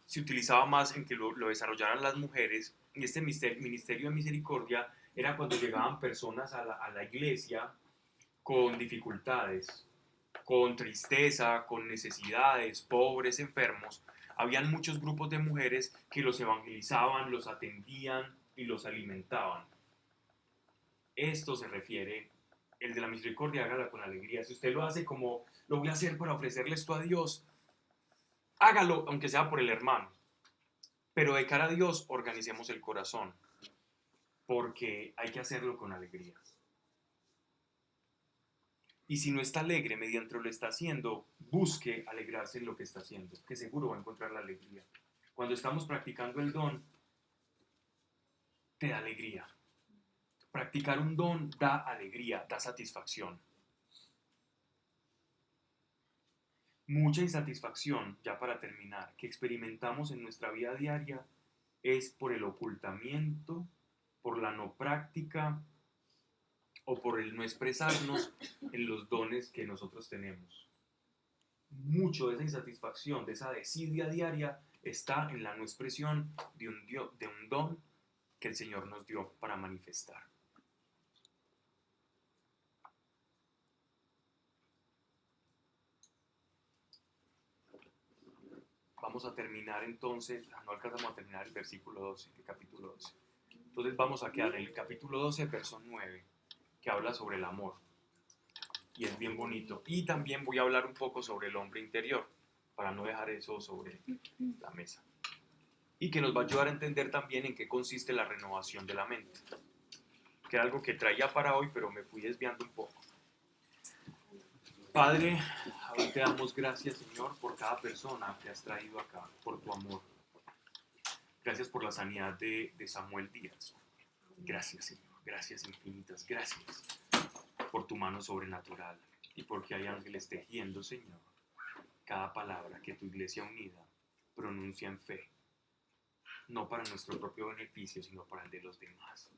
A: se utilizaba más en que lo desarrollaran las mujeres, y este ministerio de misericordia era cuando llegaban personas a la iglesia con dificultades, con tristeza, con necesidades, pobres, enfermos. Habían muchos grupos de mujeres que los evangelizaban, los atendían y los alimentaban. Esto se refiere, el de la misericordia, hágala con alegría. Si usted lo hace como, lo voy a hacer para ofrecerle esto a Dios, hágalo aunque sea por el hermano. Pero de cara a Dios, organicemos el corazón, porque hay que hacerlo con alegría. Y si no está alegre mediante lo está haciendo, busque alegrarse en lo que está haciendo, que seguro va a encontrar la alegría. Cuando estamos practicando el don, te da alegría. Practicar un don da alegría, da satisfacción. Mucha insatisfacción, ya para terminar, que experimentamos en nuestra vida diaria es por el ocultamiento, por la no práctica o por el no expresarnos en los dones que nosotros tenemos. Mucho de esa insatisfacción, de esa desidia diaria, está en la no expresión de un don que el Señor nos dio para manifestar. Vamos a terminar entonces, no alcanzamos a terminar el versículo 12, el capítulo 12. Entonces vamos a quedar en el capítulo 12, verso 9, que habla sobre el amor. Y es bien bonito. Y también voy a hablar un poco sobre el hombre interior, para no dejar eso sobre la mesa. Y que nos va a ayudar a entender también en qué consiste la renovación de la mente. Que era algo que traía para hoy, pero me fui desviando un poco. Padre, hoy te damos gracias, Señor, por cada persona que has traído acá, por tu amor. Gracias por la sanidad de Samuel Díaz. Gracias, Señor. Gracias infinitas. Gracias por tu mano sobrenatural y porque hay ángeles tejiendo, Señor, cada palabra que tu iglesia unida pronuncia en fe, no para nuestro propio beneficio, sino para el de los demás.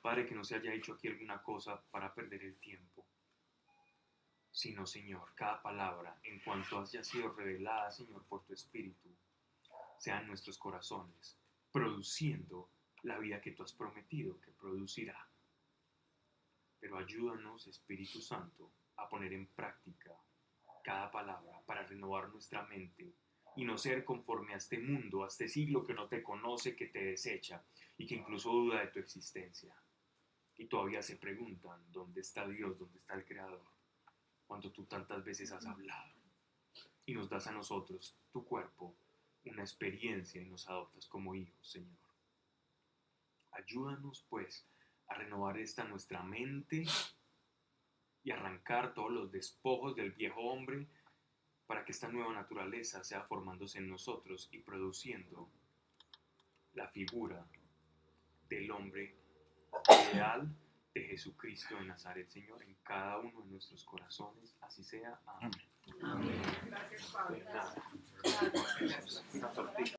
A: Padre, que no se haya hecho aquí alguna cosa para perder el tiempo, sino, Señor, cada palabra, en cuanto haya sido revelada, Señor, por tu Espíritu, sea en nuestros corazones, produciendo la vida que tú has prometido que producirá. Pero ayúdanos, Espíritu Santo, a poner en práctica cada palabra para renovar nuestra mente y no ser conforme a este mundo, a este siglo que no te conoce, que te desecha y que incluso duda de tu existencia. Y todavía se preguntan, ¿dónde está Dios? ¿Dónde está el Creador? Cuando tú tantas veces has hablado y nos das a nosotros, tu cuerpo, una experiencia y nos adoptas como hijos, Señor. Ayúdanos, pues, a renovar esta nuestra mente y arrancar todos los despojos del viejo hombre para que esta nueva naturaleza sea formándose en nosotros y produciendo la figura del hombre ideal de Jesucristo de Nazaret, Señor, en cada uno de nuestros corazones. Así sea. Amén.
E: Amén. Gracias, Pablo.
A: De nada. Una tortilla.